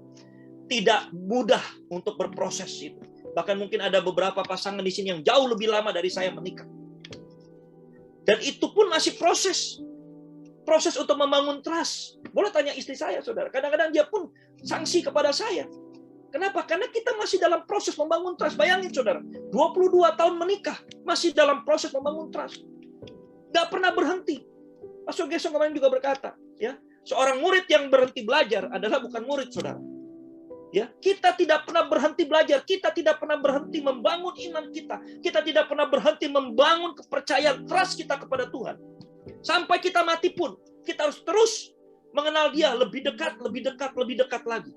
Tidak mudah untuk berproses itu. Bahkan mungkin ada beberapa pasangan di sini yang jauh lebih lama dari saya menikah. Dan itu pun masih proses. Proses untuk membangun trust. Boleh tanya istri saya, saudara. Kadang-kadang dia pun sanksi kepada saya. Kenapa? Karena kita masih dalam proses membangun trust. Bayangin, saudara. 22 tahun menikah. Masih dalam proses membangun trust. Gak pernah berhenti. Pastor Gerson kemarin juga berkata, ya, seorang murid yang berhenti belajar adalah bukan murid, saudara. Ya, kita tidak pernah berhenti belajar, kita tidak pernah berhenti membangun iman kita, kita tidak pernah berhenti membangun kepercayaan trust kita kepada Tuhan. Sampai kita mati pun, kita harus terus mengenal Dia lebih dekat, lebih dekat, lebih dekat lagi.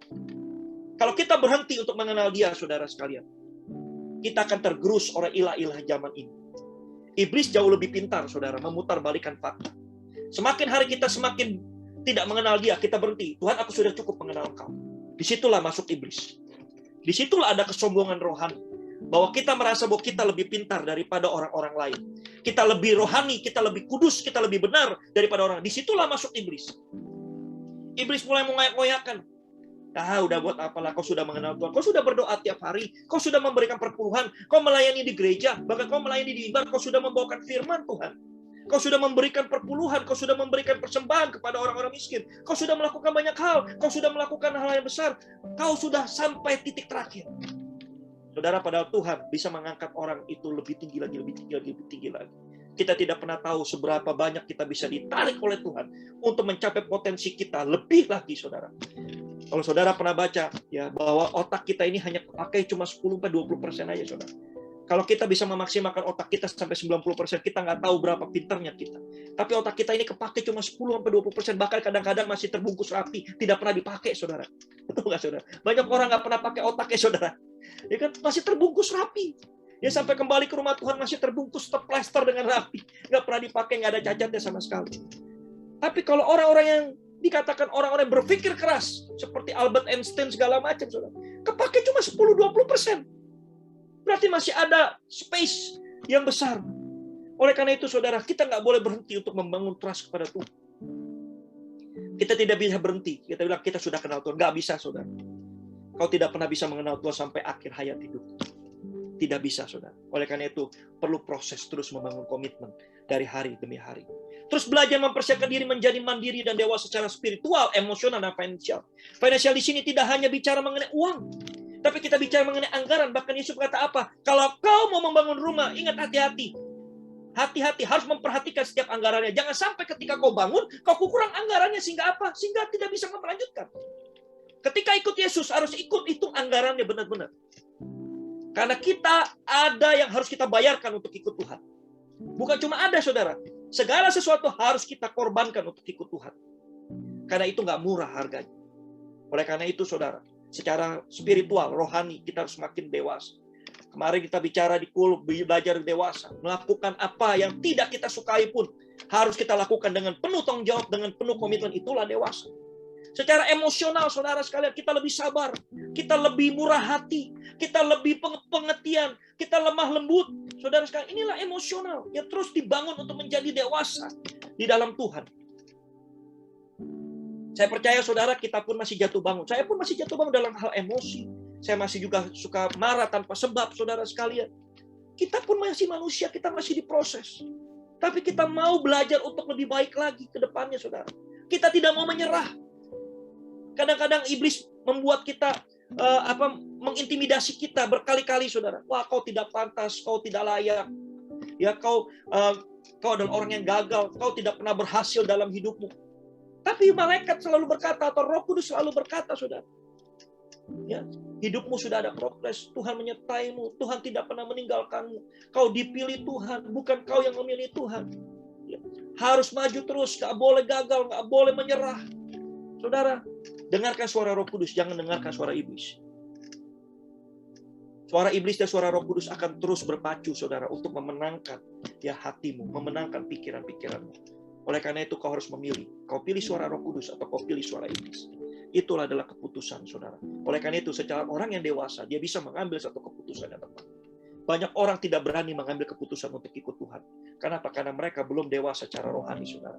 Kalau kita berhenti untuk mengenal Dia, saudara sekalian, kita akan tergerus oleh ilah-ilah zaman ini. Iblis jauh lebih pintar, saudara, memutarbalikkan fakta. Semakin hari kita semakin tidak mengenal Dia, kita berhenti. Tuhan, aku sudah cukup mengenal Engkau. Disitulah masuk iblis. Disitulah ada kesombongan rohani. Bahwa kita merasa bahwa kita lebih pintar daripada orang-orang lain. Kita lebih rohani, kita lebih kudus, kita lebih benar daripada orang. Disitulah masuk iblis. Iblis mulai mengoyak-ngoyakan. Udah buat apalah, kau sudah mengenal Tuhan, kau sudah berdoa tiap hari, kau sudah memberikan perpuluhan, kau melayani di gereja, bahkan kau melayani di mimbar, kau sudah membawakan firman Tuhan. Kau sudah memberikan perpuluhan, kau sudah memberikan persembahan kepada orang-orang miskin, kau sudah melakukan banyak hal, kau sudah melakukan hal yang besar, kau sudah sampai titik terakhir. Saudara, padahal Tuhan bisa mengangkat orang itu lebih tinggi lagi, lebih tinggi lagi, lebih tinggi lagi. Kita tidak pernah tahu seberapa banyak kita bisa ditarik oleh Tuhan untuk mencapai potensi kita lebih lagi, saudara. Kalau saudara pernah baca ya bahwa otak kita ini hanya pakai cuma 10-20% aja, saudara. Kalau kita bisa memaksimalkan otak kita sampai 90%, kita nggak tahu berapa pinternya kita. Tapi otak kita ini kepake cuma 10-20%, bahkan kadang-kadang masih terbungkus rapi, tidak pernah dipakai, saudara. Betul nggak, saudara? Banyak orang nggak pernah pakai otaknya, saudara. Ya kan, masih terbungkus rapi. Ya sampai kembali ke rumah Tuhan masih terbungkus, terplester dengan rapi, nggak pernah dipakai, nggak ada cacatnya sama sekali. Tapi kalau orang-orang yang dikatakan orang-orang yang berpikir keras, seperti Albert Einstein segala macam, saudara, kepake cuma 10-20%. Berarti masih ada space yang besar. Oleh karena itu, saudara, kita nggak boleh berhenti untuk membangun trust kepada Tuhan. Kita tidak bisa berhenti. Kita bilang kita sudah kenal Tuhan. Nggak bisa, saudara. Kau tidak pernah bisa mengenal Tuhan sampai akhir hayat hidup. Tidak bisa, saudara. Oleh karena itu, perlu proses terus membangun komitmen dari hari demi hari. Terus belajar mempersiapkan diri menjadi mandiri dan dewasa secara spiritual, emosional, dan finansial. Finansial di sini tidak hanya bicara mengenai uang, tapi kita bicara mengenai anggaran. Bahkan Yesus berkata apa? Kalau kau mau membangun rumah, ingat hati-hati. Hati-hati, harus memperhatikan setiap anggarannya. Jangan sampai ketika kau bangun, kau kurang anggarannya. Sehingga apa? Sehingga tidak bisa melanjutkan. Ketika ikut Yesus, harus ikut hitung anggarannya benar-benar. Karena kita ada yang harus kita bayarkan untuk ikut Tuhan. Bukan cuma ada, saudara. Segala sesuatu harus kita korbankan untuk ikut Tuhan. Karena itu nggak murah harganya. Oleh karena itu, saudara, secara spiritual, rohani, kita harus semakin dewasa. Kemarin kita bicara di kul, belajar dewasa. Melakukan apa yang tidak kita sukai pun harus kita lakukan dengan penuh tanggung jawab, dengan penuh komitmen. Itulah dewasa. Secara emosional, saudara sekalian, kita lebih sabar, kita lebih murah hati, kita lebih pengertian, kita lemah lembut. Saudara sekalian, inilah emosional yang terus dibangun untuk menjadi dewasa di dalam Tuhan. Saya percaya, saudara, kita pun masih jatuh bangun. Saya pun masih jatuh bangun dalam hal emosi. Saya masih juga suka marah tanpa sebab, saudara sekalian. Kita pun masih manusia, kita masih diproses. Tapi kita mau belajar untuk lebih baik lagi ke depannya, saudara. Kita tidak mau menyerah. Kadang-kadang iblis membuat kita mengintimidasi kita berkali-kali, saudara. Wah, kau tidak pantas, kau tidak layak. Ya, kau adalah orang yang gagal, kau tidak pernah berhasil dalam hidupmu. Tapi malaikat selalu berkata, atau Roh Kudus selalu berkata, saudara. Ya, hidupmu sudah ada progres, Tuhan menyertaimu, Tuhan tidak pernah meninggalkanmu. Kau dipilih Tuhan, bukan kau yang memilih Tuhan. Ya, harus maju terus, gak boleh gagal, gak boleh menyerah. Saudara, dengarkan suara Roh Kudus, jangan dengarkan suara iblis. Suara iblis dan suara Roh Kudus akan terus berpacu, saudara, untuk memenangkan ya hatimu, memenangkan pikiran-pikiranmu. Oleh karena itu kau harus memilih. Kau pilih suara Roh Kudus atau kau pilih suara iblis. Itulah adalah keputusan, saudara. Oleh karena itu, secara orang yang dewasa, dia bisa mengambil satu keputusan yang tepat. Banyak orang tidak berani mengambil keputusan untuk ikut Tuhan. Kenapa? Karena mereka belum dewasa secara rohani, saudara.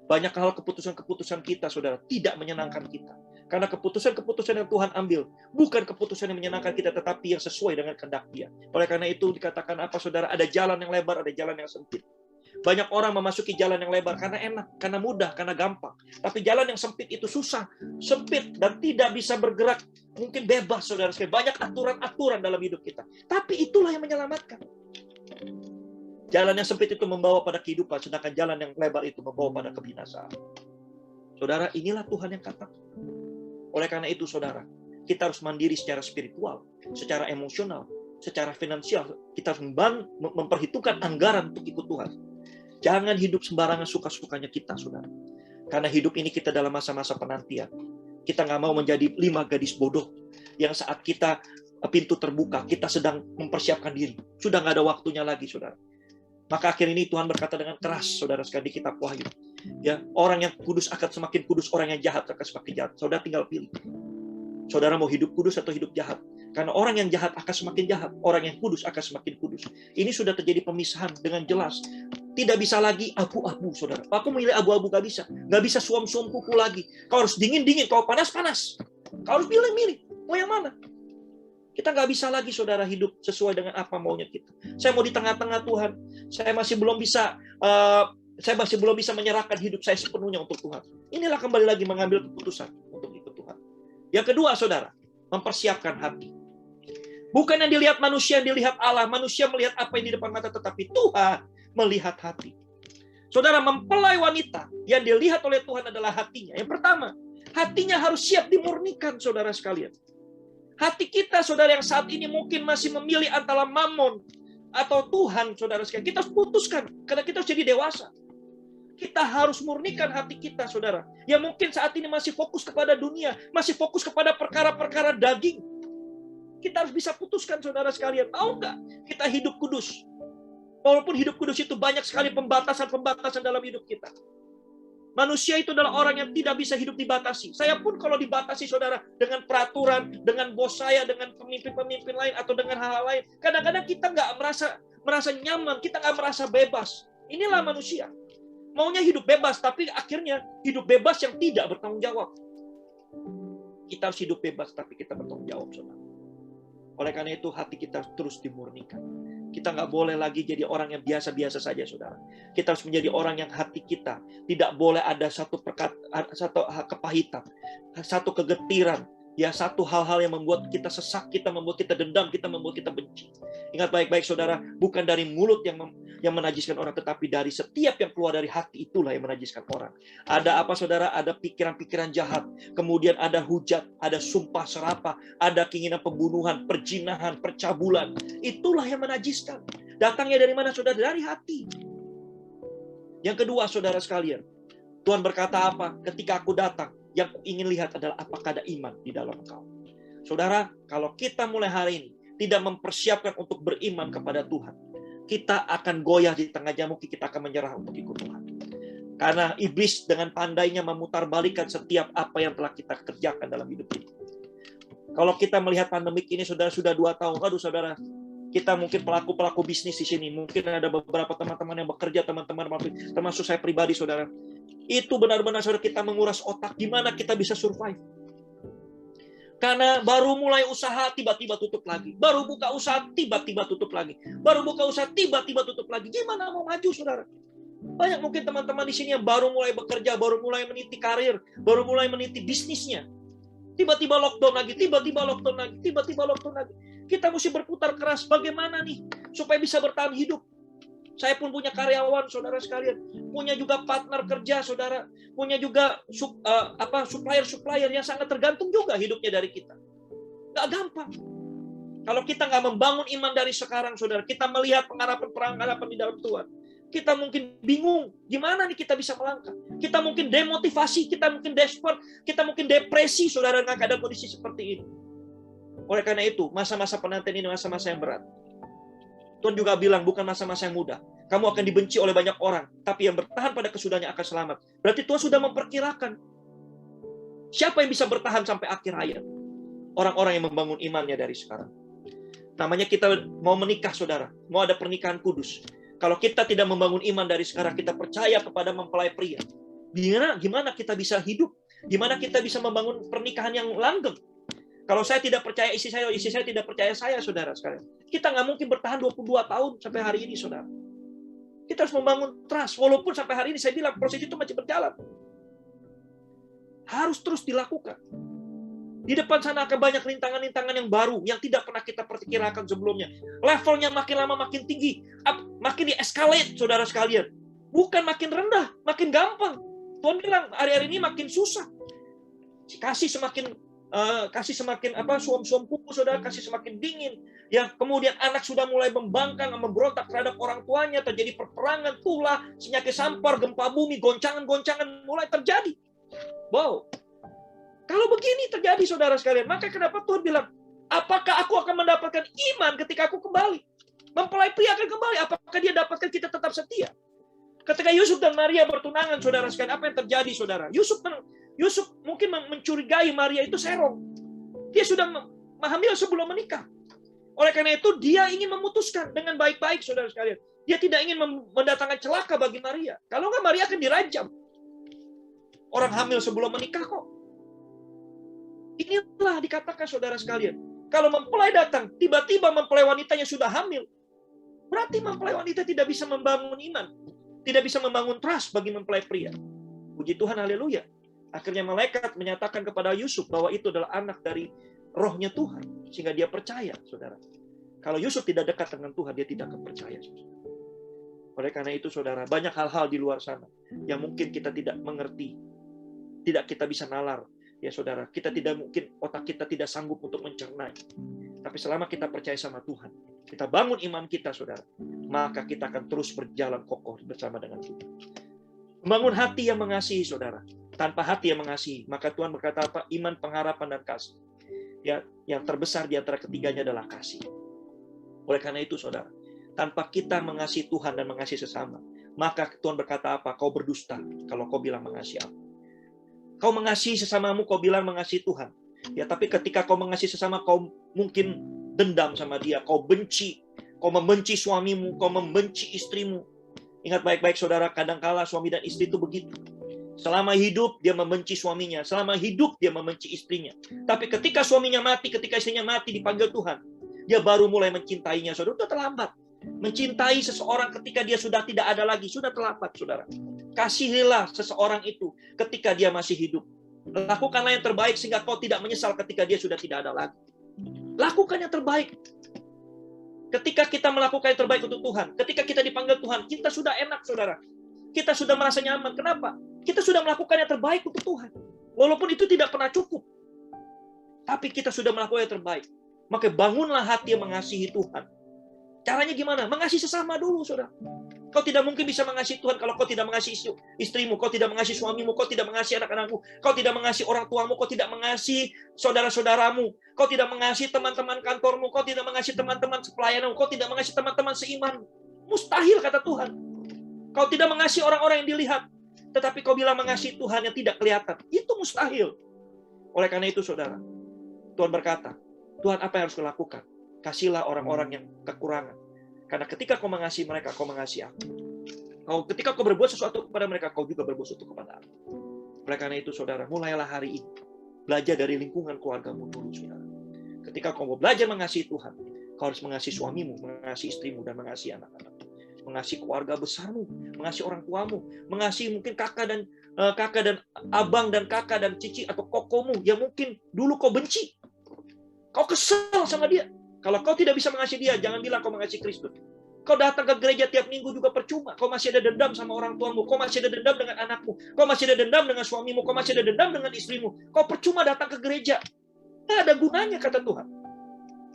Banyak hal keputusan-keputusan kita, saudara, tidak menyenangkan kita. Karena keputusan-keputusan yang Tuhan ambil, bukan keputusan yang menyenangkan kita, tetapi yang sesuai dengan kehendak Dia. Oleh karena itu dikatakan apa, saudara? Ada jalan yang lebar, ada jalan yang sempit. Banyak orang memasuki jalan yang lebar karena enak, karena mudah, karena gampang. Tapi jalan yang sempit itu susah, sempit, dan tidak bisa bergerak. Mungkin bebas, saudara sekalian. Banyak aturan-aturan dalam hidup kita. Tapi itulah yang menyelamatkan. Jalan yang sempit itu membawa pada kehidupan, sedangkan jalan yang lebar itu membawa pada kebinasaan. Saudara, inilah Tuhan yang katakan. Oleh karena itu, saudara, kita harus mandiri secara spiritual, secara emosional, secara finansial. Kita harus memperhitungkan anggaran untuk ikut Tuhan. Jangan hidup sembarangan suka-sukanya kita, saudara. Karena hidup ini kita dalam masa-masa penantian. Kita nggak mau menjadi 5 gadis bodoh yang saat kita pintu terbuka, kita sedang mempersiapkan diri. Sudah nggak ada waktunya lagi, saudara. Maka akhir ini Tuhan berkata dengan keras, saudara sekalian, di kitab Wahyu. Ya, orang yang kudus akan semakin kudus, orang yang jahat akan semakin jahat. Saudara tinggal pilih. Saudara mau hidup kudus atau hidup jahat? Karena orang yang jahat akan semakin jahat, orang yang kudus akan semakin kudus. Ini sudah terjadi pemisahan dengan jelas. Tidak bisa lagi abu-abu, saudara. Aku milih abu-abu, gak bisa. Gak bisa suam-suam kuku lagi. Kau harus dingin-dingin, kau panas-panas. Kau harus milih-milih. Mau yang mana? Kita nggak bisa lagi, saudara, hidup sesuai dengan apa maunya kita. Saya mau di tengah-tengah Tuhan. Saya masih belum bisa menyerahkan hidup saya sepenuhnya untuk Tuhan. Inilah kembali lagi mengambil keputusan untuk ikut Tuhan. Yang kedua, saudara, mempersiapkan hati. Bukan yang dilihat manusia, yang dilihat Allah. Manusia melihat apa yang di depan mata, tetapi Tuhan melihat hati. Saudara, mempelai wanita yang dilihat oleh Tuhan adalah hatinya. Yang pertama, hatinya harus siap dimurnikan, saudara sekalian. Hati kita, saudara, yang saat ini mungkin masih memilih antara Mammon atau Tuhan, saudara sekalian. Kita harus putuskan, karena kita harus jadi dewasa. Kita harus murnikan hati kita, saudara. Yang mungkin saat ini masih fokus kepada dunia, masih fokus kepada perkara-perkara daging. Kita harus bisa putuskan, saudara sekalian. Tahu nggak? Kita hidup kudus. Walaupun hidup kudus itu banyak sekali pembatasan-pembatasan dalam hidup kita. Manusia itu adalah orang yang tidak bisa hidup dibatasi. Saya pun kalau dibatasi, saudara, dengan peraturan, dengan bos saya, dengan pemimpin-pemimpin lain, atau dengan hal-hal lain, kadang-kadang kita nggak merasa nyaman, kita nggak merasa bebas. Inilah manusia. Maunya hidup bebas, tapi akhirnya hidup bebas yang tidak bertanggung jawab. Kita harus hidup bebas, tapi kita bertanggung jawab, saudara. Oleh karena itu, hati kita terus dimurnikan. Kita nggak boleh lagi jadi orang yang biasa-biasa saja, saudara. Kita harus menjadi orang yang hati kita tidak boleh ada satu kepahitan, satu kegetiran, ya, satu hal-hal yang membuat kita sesak, kita membuat kita dendam, kita membuat kita benci. Ingat baik-baik, saudara, bukan dari mulut yang menajiskan orang, tetapi dari setiap yang keluar dari hati itulah yang menajiskan orang. Ada apa, saudara? Ada pikiran-pikiran jahat, kemudian ada hujat, ada sumpah serapah, ada keinginan pembunuhan, perzinahan, percabulan. Itulah yang menajiskan. Datangnya dari mana, saudara? Dari hati. Yang kedua, saudara sekalian, Tuhan berkata apa? Ketika aku datang, yang aku ingin lihat adalah apakah ada iman di dalam engkau. Saudara, kalau kita mulai hari ini tidak mempersiapkan untuk beriman kepada Tuhan, kita akan goyah di tengah jalan, mungkin kita akan menyerah untuk ikut Tuhan. Karena iblis dengan pandainya memutarbalikkan setiap apa yang telah kita kerjakan dalam hidup ini. Kalau kita melihat pandemik ini, saudara, sudah 2 tahun. Aduh, saudara, kita mungkin pelaku-pelaku bisnis di sini. Mungkin ada beberapa teman-teman yang bekerja, teman-teman, termasuk saya pribadi, saudara. Itu benar-benar, saudara, kita menguras otak. Gimana kita bisa survive? Karena baru mulai usaha, tiba-tiba tutup lagi. Baru buka usaha, tiba-tiba tutup lagi. Baru buka usaha, tiba-tiba tutup lagi. Gimana mau maju, saudara? Banyak mungkin teman-teman di sini yang baru mulai bekerja, baru mulai meniti karir, baru mulai meniti bisnisnya. Tiba-tiba lockdown lagi, tiba-tiba lockdown lagi, tiba-tiba lockdown lagi. Kita mesti berputar keras. Bagaimana nih supaya bisa bertahan hidup? Saya pun punya karyawan, saudara sekalian. Punya juga partner kerja, saudara. Punya juga supplier-supplier yang sangat tergantung juga hidupnya dari kita. Nggak gampang. Kalau kita nggak membangun iman dari sekarang, saudara, kita melihat pengharapan di dalam Tuhan. Kita mungkin bingung, gimana nih kita bisa melangkah. Kita mungkin demotivasi, kita mungkin desperate, kita mungkin depresi, saudara, dengan keadaan kondisi seperti ini. Oleh karena itu, masa-masa penantian ini masa-masa yang berat. Tuhan juga bilang bukan masa-masa yang mudah. Kamu akan dibenci oleh banyak orang, tapi yang bertahan pada kesudahannya akan selamat. Berarti Tuhan sudah memperkirakan siapa yang bisa bertahan sampai akhir hayat. Orang-orang yang membangun imannya dari sekarang. Namanya kita mau menikah, saudara. Mau ada pernikahan kudus. Kalau kita tidak membangun iman dari sekarang, kita percaya kepada mempelai pria. Gimana kita bisa hidup? Gimana kita bisa membangun pernikahan yang langgeng? Kalau saya tidak percaya istri saya tidak percaya saya, saudara sekalian. Kita nggak mungkin bertahan 22 tahun sampai hari ini, saudara. Kita harus membangun trust. Walaupun sampai hari ini saya bilang proses itu masih berjalan. Harus terus dilakukan. Di depan sana akan banyak rintangan-rintangan yang baru, yang tidak pernah kita perkirakan sebelumnya. Levelnya makin lama makin tinggi. Makin di-escalate, saudara sekalian. Bukan makin rendah, makin gampang. Tuhan bilang, hari-hari ini makin susah. Kasih semakin suam-suam kuku, saudara, kasih semakin dingin. Ya, kemudian anak sudah mulai membangkang, memberontak terhadap orang tuanya, terjadi perperangan, tulah, senyaki sampar, gempa bumi, goncangan-goncangan mulai terjadi. Wow. Kalau begini terjadi, saudara sekalian, maka kenapa Tuhan bilang, apakah aku akan mendapatkan iman ketika aku kembali? Mempelai pria akan kembali, apakah dia dapatkan kita tetap setia? Ketika Yusuf dan Maria bertunangan, saudara sekalian, apa yang terjadi, saudara? Yusuf mungkin mencurigai Maria itu serong. hamil sebelum menikah. Oleh karena itu dia ingin memutuskan dengan baik-baik, saudara sekalian. Dia tidak ingin mendatangkan celaka bagi Maria. Kalau enggak, Maria akan dirajam. Orang hamil sebelum menikah kok. Inilah dikatakan, saudara sekalian. Kalau mempelai datang, tiba-tiba mempelai wanitanya sudah hamil. Berarti mempelai wanita tidak bisa membangun iman. Tidak bisa membangun trust bagi mempelai pria. Puji Tuhan, haleluya. Akhirnya malaikat menyatakan kepada Yusuf bahwa itu adalah anak dari rohnya Tuhan. Sehingga dia percaya, saudara. Kalau Yusuf tidak dekat dengan Tuhan, dia tidak akan percaya. Oleh karena itu, saudara, banyak hal-hal di luar sana yang mungkin kita tidak mengerti. Tidak kita bisa nalar. Ya saudara, kita tidak mungkin, otak kita tidak sanggup untuk mencernai. Tapi selama kita percaya sama Tuhan, kita bangun iman kita, saudara, maka kita akan terus berjalan kokoh bersama dengan Tuhan. Membangun hati yang mengasihi, saudara. Tanpa hati yang mengasihi, maka Tuhan berkata apa? Iman, pengharapan, dan kasih. Ya, yang terbesar di antara ketiganya adalah kasih. Oleh karena itu, saudara, tanpa kita mengasihi Tuhan dan mengasihi sesama, maka Tuhan berkata apa? Kau berdusta kalau kau bilang mengasihi aku. Kau mengasihi sesamamu, kau bilang mengasihi Tuhan. Ya, tapi ketika kau mengasihi sesama, kau mungkin dendam sama dia, kau benci, kau membenci suamimu, kau membenci istrimu. Ingat baik-baik, saudara, kadangkala suami dan istri itu begitu. Selama hidup dia membenci suaminya, selama hidup dia membenci istrinya. Tapi ketika suaminya mati, ketika istrinya mati dipanggil Tuhan, dia baru mulai mencintainya. Saudara, sudah terlambat. Mencintai seseorang ketika dia sudah tidak ada lagi, sudah terlambat, saudara. Kasihilah seseorang itu ketika dia masih hidup. Lakukanlah yang terbaik sehingga kau tidak menyesal ketika dia sudah tidak ada lagi. Lakukan yang terbaik. Ketika kita melakukan yang terbaik untuk Tuhan, ketika kita dipanggil Tuhan, kita sudah enak, saudara. Kita sudah merasa nyaman. Kenapa? Kita sudah melakukan yang terbaik untuk Tuhan. Walaupun itu tidak pernah cukup. Tapi kita sudah melakukan yang terbaik. Maka bangunlah hati yang mengasihi Tuhan. Caranya gimana? Mengasihi sesama dulu, saudara. Kau tidak mungkin bisa mengasihi Tuhan kalau kau tidak mengasihi istrimu, kau tidak mengasihi suamimu, kau tidak mengasihi anak-anakmu, kau tidak mengasihi orang tuamu, kau tidak mengasihi saudara-saudaramu, kau tidak mengasihi teman-teman kantormu, kau tidak mengasihi teman-teman pelayananmu, kau tidak mengasihi teman-teman seiman. Mustahil, kata Tuhan. Kau tidak mengasihi orang-orang yang dilihat, tetapi kau bilang mengasihi Tuhan yang tidak kelihatan. Itu mustahil. Oleh karena itu, saudara, Tuhan berkata, Tuhan, apa yang harus kau lakukan? Kasihlah orang-orang yang kekurangan. Karena ketika kau mengasihi mereka, kau mengasihi aku. Ketika kau berbuat sesuatu kepada mereka, kau juga berbuat sesuatu kepada aku. Oleh karena itu, saudara, mulailah hari ini. Belajar dari lingkungan keluargamu dulu, saudara. Ketika kau mau belajar mengasihi Tuhan, kau harus mengasihi suamimu, mengasihi istrimu, dan mengasihi anak-anakmu. Mengasihi keluarga besarmu, mengasihi orang tuamu, mengasihi mungkin kakak dan abang dan kakak dan cici atau kokomu yang mungkin dulu kau benci. Kau kesel sama dia. Kalau kau tidak bisa mengasihi dia, jangan bilang kau mengasihi Kristus. Kau datang ke gereja tiap minggu juga percuma. Kau masih ada dendam sama orang tuamu. Kau masih ada dendam dengan anakmu. Kau masih ada dendam dengan suamimu. Kau masih ada dendam dengan istrimu. Kau percuma datang ke gereja. Tidak ada gunanya, kata Tuhan.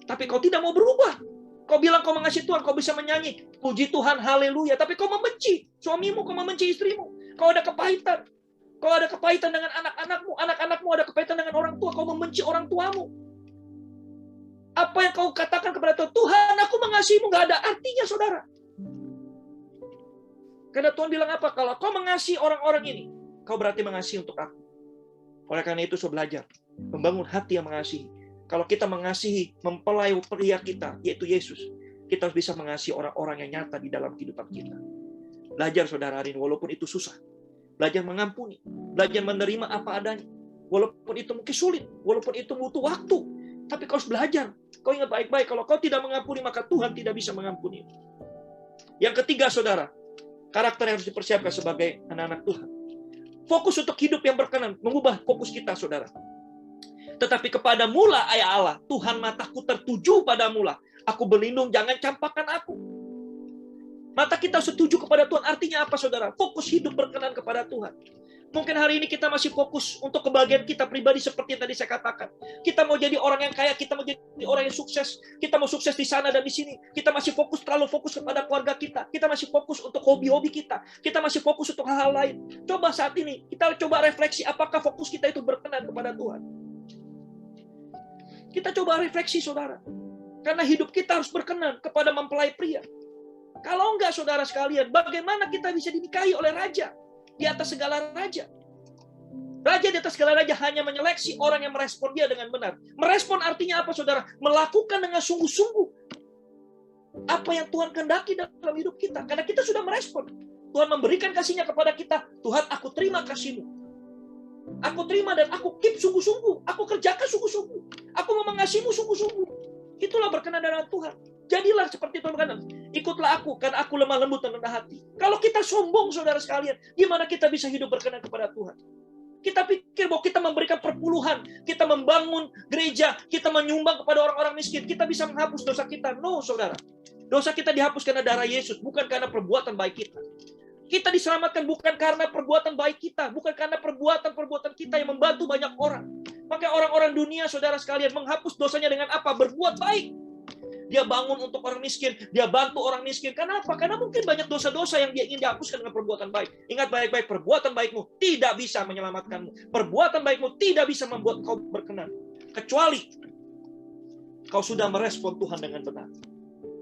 Tapi kau tidak mau berubah. Kau bilang kau mengasihi Tuhan. Kau bisa menyanyi, puji Tuhan, haleluya. Tapi kau membenci suamimu. Kau membenci istrimu. Kau ada kepahitan. Kau ada kepahitan dengan anak-anakmu. Anak-anakmu ada kepahitan dengan orang tua. Kau membenci orang tuamu. Apa yang kau katakan kepada Tuhan, Tuhan, aku mengasihimu, nggak ada artinya, saudara. Karena Tuhan bilang apa? Kalau kau mengasihi orang-orang ini, kau berarti mengasihi untuk aku. Oleh karena itu, saya belajar membangun hati yang mengasihi. Kalau kita mengasihi mempelai pria kita, yaitu Yesus, kita harus bisa mengasihi orang-orang yang nyata di dalam kehidupan kita. Belajar, saudara, hari ini, walaupun itu susah. Belajar mengampuni, belajar menerima apa adanya. Walaupun itu mungkin sulit, walaupun itu butuh waktu. Tapi kau harus belajar. Kau ingat baik-baik, kalau kau tidak mengampuni, maka Tuhan tidak bisa mengampuni. Yang ketiga, saudara, karakter yang harus dipersiapkan sebagai anak-anak Tuhan. Fokus untuk hidup yang berkenan, mengubah fokus kita, saudara. Tetapi kepada mula, ya Allah, Tuhan, mataku tertuju pada mula. Aku berlindung, jangan campakkan aku. Mata kita setuju kepada Tuhan, artinya apa, saudara? Fokus hidup berkenan kepada Tuhan. Mungkin hari ini kita masih fokus untuk kebahagiaan kita pribadi seperti yang tadi saya katakan. Kita mau jadi orang yang kaya, kita mau jadi orang yang sukses. Kita mau sukses di sana dan di sini. Kita masih terlalu fokus kepada keluarga kita. Kita masih fokus untuk hobi-hobi kita. Kita masih fokus untuk hal-hal lain. Coba saat ini, kita coba refleksi apakah fokus kita itu berkenan kepada Tuhan. Kita coba refleksi, saudara. Karena hidup kita harus berkenan kepada mempelai pria. Kalau enggak, saudara sekalian, bagaimana kita bisa dinikahi oleh raja? Di atas segala raja. Raja di atas segala raja hanya menyeleksi orang yang merespon dia dengan benar. Merespon artinya apa, saudara? Melakukan dengan sungguh-sungguh apa yang Tuhan kehendaki dalam hidup kita. Karena kita sudah merespon. Tuhan memberikan kasih-Nya kepada kita. Tuhan, aku terima kasih-Mu. Aku terima dan aku keep sungguh-sungguh. Aku kerjakan sungguh-sungguh. Aku mau mengasihi-Mu sungguh-sungguh. Itulah berkenan dengan Tuhan. Jadilah seperti Tuhan berkenan. Ikutlah aku, karena aku lemah lembut dan rendah hati. Kalau kita sombong, saudara sekalian, gimana kita bisa hidup berkenan kepada Tuhan? Kita pikir bahwa kita memberikan perpuluhan, kita membangun gereja, kita menyumbang kepada orang-orang miskin, kita bisa menghapus dosa kita. No, saudara. Dosa kita dihapus karena darah Yesus, bukan karena perbuatan baik kita. Kita diselamatkan bukan karena perbuatan baik kita, bukan karena perbuatan-perbuatan kita yang membantu banyak orang. Maka orang-orang dunia, saudara sekalian, menghapus dosanya dengan apa? Berbuat baik. Dia bangun untuk orang miskin, dia bantu orang miskin. Kenapa? Karena mungkin banyak dosa-dosa yang dia ingin dihapuskan dengan perbuatan baik. Ingat baik-baik, perbuatan baikmu tidak bisa menyelamatkanmu. Perbuatan baikmu tidak bisa membuat kau berkenan. Kecuali kau sudah merespon Tuhan dengan benar.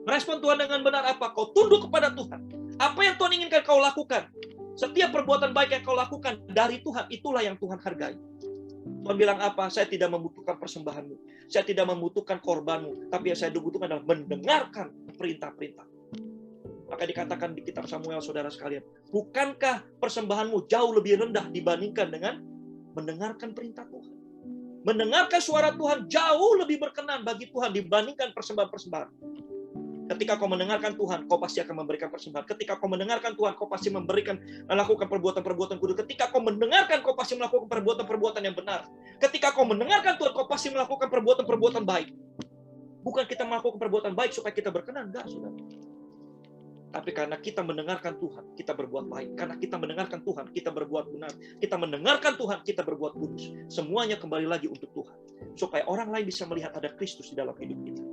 Merespon Tuhan dengan benar apa? Kau tunduk kepada Tuhan. Apa yang Tuhan inginkan kau lakukan? Setiap perbuatan baik yang kau lakukan dari Tuhan, itulah yang Tuhan hargai. Tuhan bilang apa? Saya tidak membutuhkan persembahanmu. Saya tidak membutuhkan korbanmu. Tapi yang saya butuhkan adalah mendengarkan perintah-perintah. Maka dikatakan di kitab Samuel, saudara sekalian, bukankah persembahanmu jauh lebih rendah dibandingkan dengan mendengarkan perintah Tuhan? Mendengarkan suara Tuhan jauh lebih berkenan bagi Tuhan dibandingkan persembahan-persembahan. Ketika kau mendengarkan Tuhan, kau pasti akan memberikan persembahan. Ketika kau mendengarkan Tuhan, kau pasti melakukan perbuatan-perbuatan kudus. Ketika kau mendengarkan, kau pasti melakukan perbuatan-perbuatan yang benar. Ketika kau mendengarkan Tuhan, kau pasti melakukan perbuatan-perbuatan baik. Bukan kita melakukan perbuatan baik supaya kita berkenan, enggak, saudara. Tapi karena kita mendengarkan Tuhan, kita berbuat baik. Karena kita mendengarkan Tuhan, kita berbuat benar. Kita mendengarkan Tuhan, kita berbuat kudus. Semuanya kembali lagi untuk Tuhan. Supaya orang lain bisa melihat ada Kristus di dalam hidup kita.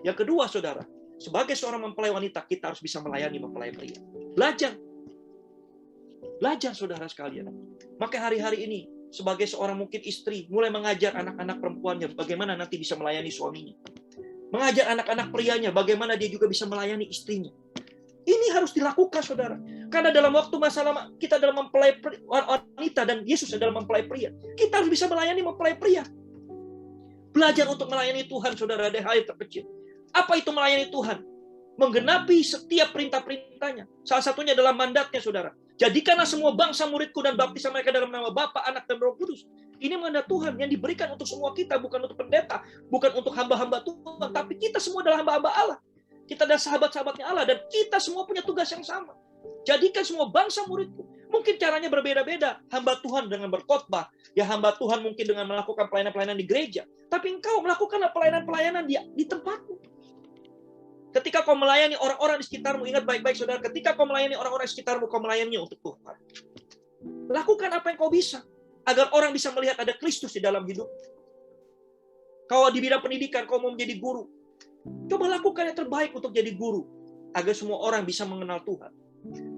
Yang kedua, saudara, sebagai seorang mempelai wanita, kita harus bisa melayani mempelai pria. Belajar. Belajar, saudara sekalian. Maka hari-hari ini, sebagai seorang mungkin istri, mulai mengajar anak-anak perempuannya bagaimana nanti bisa melayani suaminya. Mengajar anak-anak prianya bagaimana dia juga bisa melayani istrinya. Ini harus dilakukan, saudara. Karena dalam waktu masalah kita dalam mempelai wanita dan Yesus dalam mempelai pria, kita harus bisa melayani mempelai pria. Belajar untuk melayani Tuhan, saudara, dari hal yang terkecil. Apa itu melayani Tuhan? Menggenapi setiap perintah-perintahnya. Salah satunya adalah mandatnya, saudara. Jadikanlah semua bangsa muridku dan baptislah mereka dalam nama Bapa, Anak, dan Roh Kudus. Ini mandat Tuhan yang diberikan untuk semua kita, bukan untuk pendeta, bukan untuk hamba-hamba Tuhan, tapi kita semua adalah hamba-hamba Allah. Kita adalah sahabat-sahabatnya Allah, dan kita semua punya tugas yang sama. Jadikan semua bangsa muridku. Mungkin caranya berbeda-beda. Hamba Tuhan dengan berkhotbah, ya hamba Tuhan mungkin dengan melakukan pelayanan-pelayanan di gereja. Tapi engkau melakukanlah pelayanan-pelayanan di tempatmu. Ketika kau melayani orang-orang di sekitarmu, ingat baik-baik, saudara, ketika kau melayani orang-orang di sekitarmu, kau melayaninya untuk Tuhan. Lakukan apa yang kau bisa, agar orang bisa melihat ada Kristus di dalam hidup. Kau di bidang pendidikan, kau mau menjadi guru. Coba lakukan yang terbaik untuk jadi guru, agar semua orang bisa mengenal Tuhan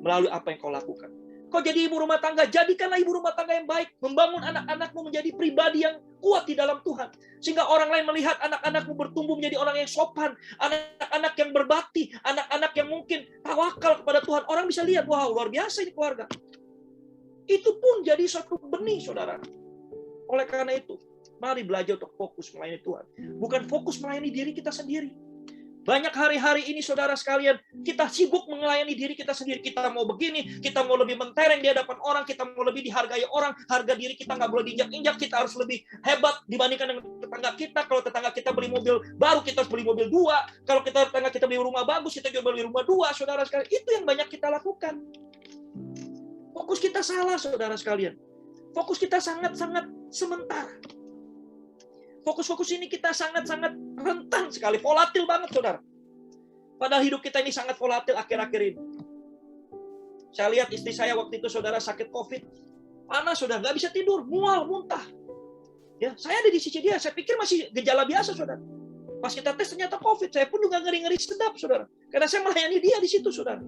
melalui apa yang kau lakukan. Kau jadi ibu rumah tangga, jadikanlah ibu rumah tangga yang baik, membangun anak-anakmu menjadi pribadi yang kuat di dalam Tuhan. Sehingga orang lain melihat anak-anakmu bertumbuh menjadi orang yang sopan, anak-anak yang berbakti, anak-anak yang mungkin tawakal kepada Tuhan. Orang bisa lihat, wow, luar biasa ini keluarga. Itu pun jadi suatu benih, saudara. Oleh karena itu, mari belajar untuk fokus melayani Tuhan. Bukan fokus melayani diri kita sendiri. Banyak hari-hari ini, saudara sekalian, kita sibuk melayani diri kita sendiri. Kita mau begini, kita mau lebih mentereng di hadapan orang, kita mau lebih dihargai orang, harga diri kita nggak boleh diinjak-injak, kita harus lebih hebat dibandingkan dengan tetangga kita. Kalau tetangga kita beli mobil baru, kita harus beli mobil 2. Kalau tetangga kita beli rumah bagus, kita juga beli rumah 2, saudara sekalian. Itu yang banyak kita lakukan. Fokus kita salah, saudara sekalian. Fokus kita sangat-sangat sementara. Fokus-fokus ini kita sangat-sangat rentan sekali, volatil banget, saudara. Padahal hidup kita ini sangat volatil akhir-akhir ini. Saya lihat istri saya waktu itu, saudara, sakit COVID. Panas, saudara, nggak bisa tidur, mual, muntah. Ya, saya ada di sisi dia, saya pikir masih gejala biasa, saudara. Pas kita tes ternyata COVID, saya pun juga ngeri-ngeri sedap, saudara. Karena saya melayani dia di situ, saudara.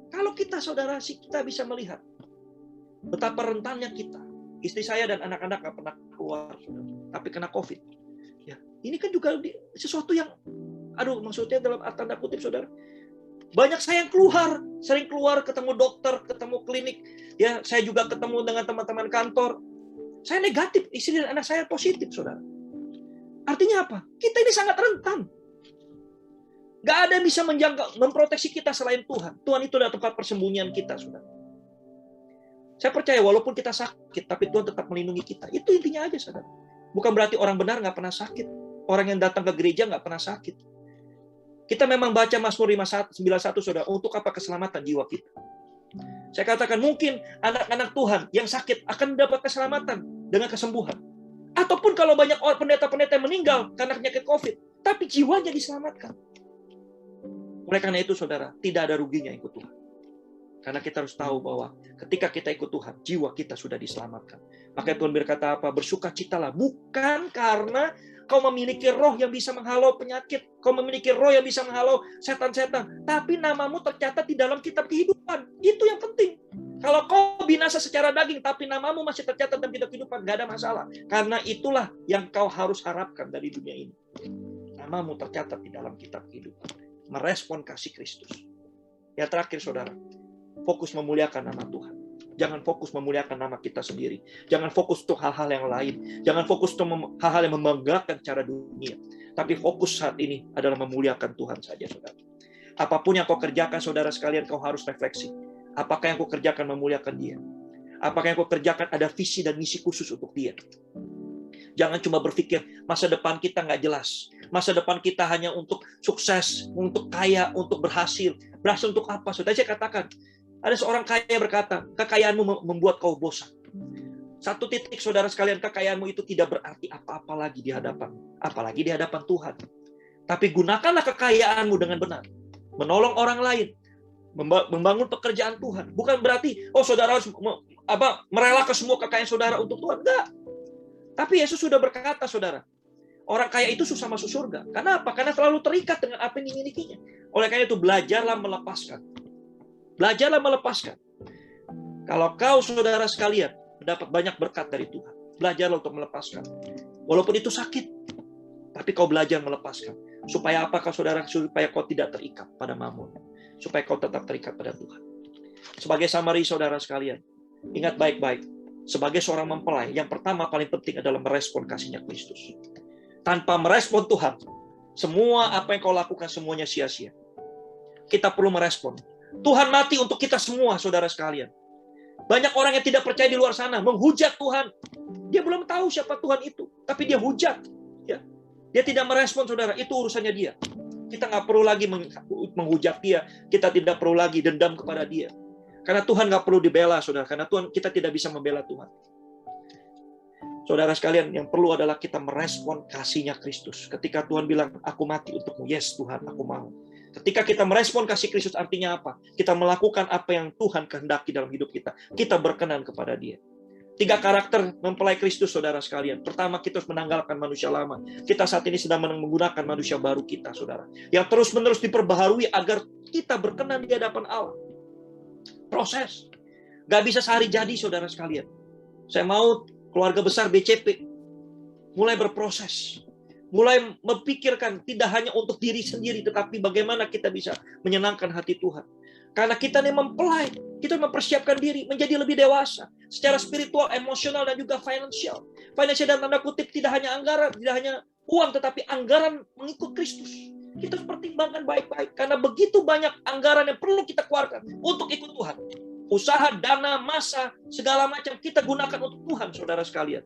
Kalau kita, saudara, kita bisa melihat betapa rentannya kita. Istri saya dan anak-anak nggak pernah keluar, saudara, tapi kena COVID. Ya, ini kan juga sesuatu yang, maksudnya dalam tanda kutip, saudara, Banyak saya yang keluar, sering keluar ketemu dokter, ketemu klinik. Ya, saya juga ketemu dengan teman-teman kantor. Saya negatif, istri dan anak saya positif, saudara. Artinya apa? Kita ini sangat rentan. Gak ada yang bisa menjaga, memproteksi kita selain Tuhan. Tuhan itu adalah tempat persembunyian kita, saudara. Saya percaya walaupun kita sakit, tapi Tuhan tetap melindungi kita. Itu intinya aja, saudara. Bukan berarti orang benar nggak pernah sakit. Orang yang datang ke gereja nggak pernah sakit. Kita memang baca Mazmur 91, saudara, untuk apa? Keselamatan jiwa kita. Saya katakan mungkin anak-anak Tuhan yang sakit akan mendapat keselamatan dengan kesembuhan. Ataupun kalau banyak orang pendeta-pendeta yang meninggal karena penyakit COVID, tapi jiwanya diselamatkan. Oleh karena itu, saudara, tidak ada ruginya ikut Tuhan. Karena kita harus tahu bahwa ketika kita ikut Tuhan, jiwa kita sudah diselamatkan. Maka Tuhan berkata apa? Bersukacitalah, bukan karena kau memiliki roh yang bisa menghalau penyakit, kau memiliki roh yang bisa menghalau setan-setan, tapi namamu tercatat di dalam kitab kehidupan. Itu yang penting. Kalau kau binasa secara daging, tapi namamu masih tercatat dalam kitab kehidupan, gak ada masalah. Karena itulah yang kau harus harapkan dari dunia ini. Namamu tercatat di dalam kitab kehidupan. Merespon kasih Kristus. Yang terakhir, saudara, fokus memuliakan nama Tuhan. Jangan fokus memuliakan nama kita sendiri. Jangan fokus untuk hal-hal yang lain. Jangan fokus untuk hal-hal yang membanggakan cara dunia. Tapi fokus saat ini adalah memuliakan Tuhan saja, saudara. Apapun yang kau kerjakan, saudara sekalian, kau harus refleksi. Apakah yang kau kerjakan memuliakan Dia? Apakah yang kau kerjakan ada visi dan misi khusus untuk Dia? Jangan cuma berpikir masa depan kita nggak jelas. Masa depan kita hanya untuk sukses, untuk kaya, untuk berhasil. Berhasil untuk apa? Saudara, saya katakan, ada seorang kaya berkata, kekayaanmu membuat kau bosan. Satu titik, saudara sekalian, kekayaanmu itu tidak berarti apa-apa lagi di hadapan, apalagi di hadapan Tuhan. Tapi gunakanlah kekayaanmu dengan benar. Menolong orang lain, membangun pekerjaan Tuhan. Bukan berarti, saudara harus merelakan semua kekayaan saudara untuk Tuhan. Enggak. Tapi Yesus sudah berkata, saudara, orang kaya itu susah masuk surga. Karena apa? Karena terlalu terikat dengan apa yang dimilikinya. Oleh karena itu, belajarlah melepaskan. Belajarlah melepaskan. Kalau kau, saudara sekalian, mendapat banyak berkat dari Tuhan, belajarlah untuk melepaskan. Walaupun itu sakit, tapi kau belajar melepaskan. Supaya apa kau, saudara? Supaya kau tidak terikat pada mammon. Supaya kau tetap terikat pada Tuhan. Sebagai summary, saudara sekalian, ingat baik-baik. Sebagai seorang mempelai, yang pertama paling penting adalah merespon kasih-Nya Kristus. Tanpa merespon Tuhan, semua apa yang kau lakukan semuanya sia-sia. Kita perlu merespon. Tuhan mati untuk kita semua, saudara sekalian. Banyak orang yang tidak percaya di luar sana, menghujat Tuhan. Dia belum tahu siapa Tuhan itu, tapi dia hujat. Ya. Dia tidak merespon, saudara. Itu urusannya dia. Kita nggak perlu lagi menghujat dia. Kita tidak perlu lagi dendam kepada dia. Karena Tuhan nggak perlu dibela, saudara. Karena Tuhan, kita tidak bisa membela Tuhan. Saudara sekalian, yang perlu adalah kita merespon kasih-Nya Kristus. Ketika Tuhan bilang, aku mati untukmu. Yes, Tuhan, aku mau. Ketika kita merespon kasih Kristus, artinya apa? Kita melakukan apa yang Tuhan kehendaki dalam hidup kita. Kita berkenan kepada Dia. 3 karakter mempelai Kristus, saudara sekalian. Pertama, kita harus menanggalkan manusia lama. Kita saat ini sedang menggunakan manusia baru kita, saudara. Yang terus-menerus diperbaharui agar kita berkenan di hadapan Allah. Proses. Gak bisa sehari jadi, saudara sekalian. Saya mau keluarga besar BCP mulai berproses. Mulai memikirkan tidak hanya untuk diri sendiri, tetapi bagaimana kita bisa menyenangkan hati Tuhan. Karena kita ini mempelai, kita mempersiapkan diri menjadi lebih dewasa. Secara spiritual, emosional, dan juga financial. Financial dan tanda kutip tidak hanya anggaran, tidak hanya uang, tetapi anggaran mengikut Kristus. Kita harus pertimbangkan baik-baik. Karena begitu banyak anggaran yang perlu kita keluarkan untuk ikut Tuhan. Usaha, dana, masa, segala macam kita gunakan untuk Tuhan, saudara sekalian.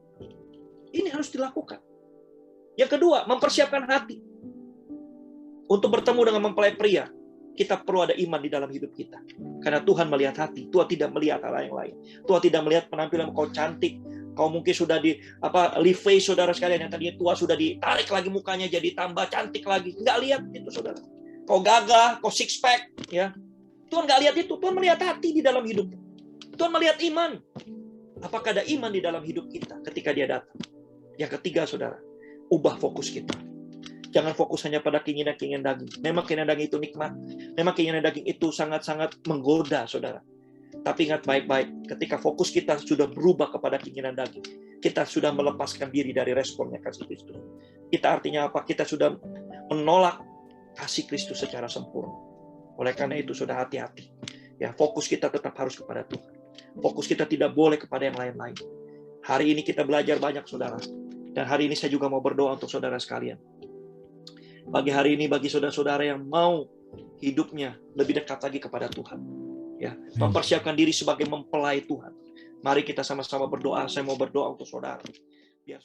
Ini harus dilakukan. Yang kedua, mempersiapkan hati. Untuk bertemu dengan mempelai pria, kita perlu ada iman di dalam hidup kita. Karena Tuhan melihat hati, Tuhan tidak melihat hal yang lain. Tuhan tidak melihat penampilan kau cantik, kau mungkin sudah live face, saudara sekalian, yang tadinya tua sudah ditarik lagi mukanya jadi tambah cantik lagi. Enggak lihat itu, saudara. Kau gagah, kau six pack, ya. Tuhan enggak lihat itu. Tuhan melihat hati di dalam hidup. Tuhan melihat iman. Apakah ada iman di dalam hidup kita ketika Dia datang? Yang ketiga, saudara, ubah fokus kita. Jangan fokus hanya pada keinginan-keinginan daging. Memang keinginan daging itu nikmat. Memang keinginan daging itu sangat-sangat menggoda, saudara. Tapi ingat baik-baik, ketika fokus kita sudah berubah kepada keinginan daging, kita sudah melepaskan diri dari responnya kasih Kristus. Kita artinya apa? Kita sudah menolak kasih Kristus secara sempurna. Oleh karena itu, sudah hati-hati. Ya, fokus kita tetap harus kepada Tuhan. Fokus kita tidak boleh kepada yang lain-lain. Hari ini kita belajar banyak, saudara. Dan hari ini saya juga mau berdoa untuk saudara sekalian. Pagi hari ini bagi saudara-saudara yang mau hidupnya lebih dekat lagi kepada Tuhan. Ya, mempersiapkan diri sebagai mempelai Tuhan. Mari kita sama-sama berdoa. Saya mau berdoa untuk saudara. Biar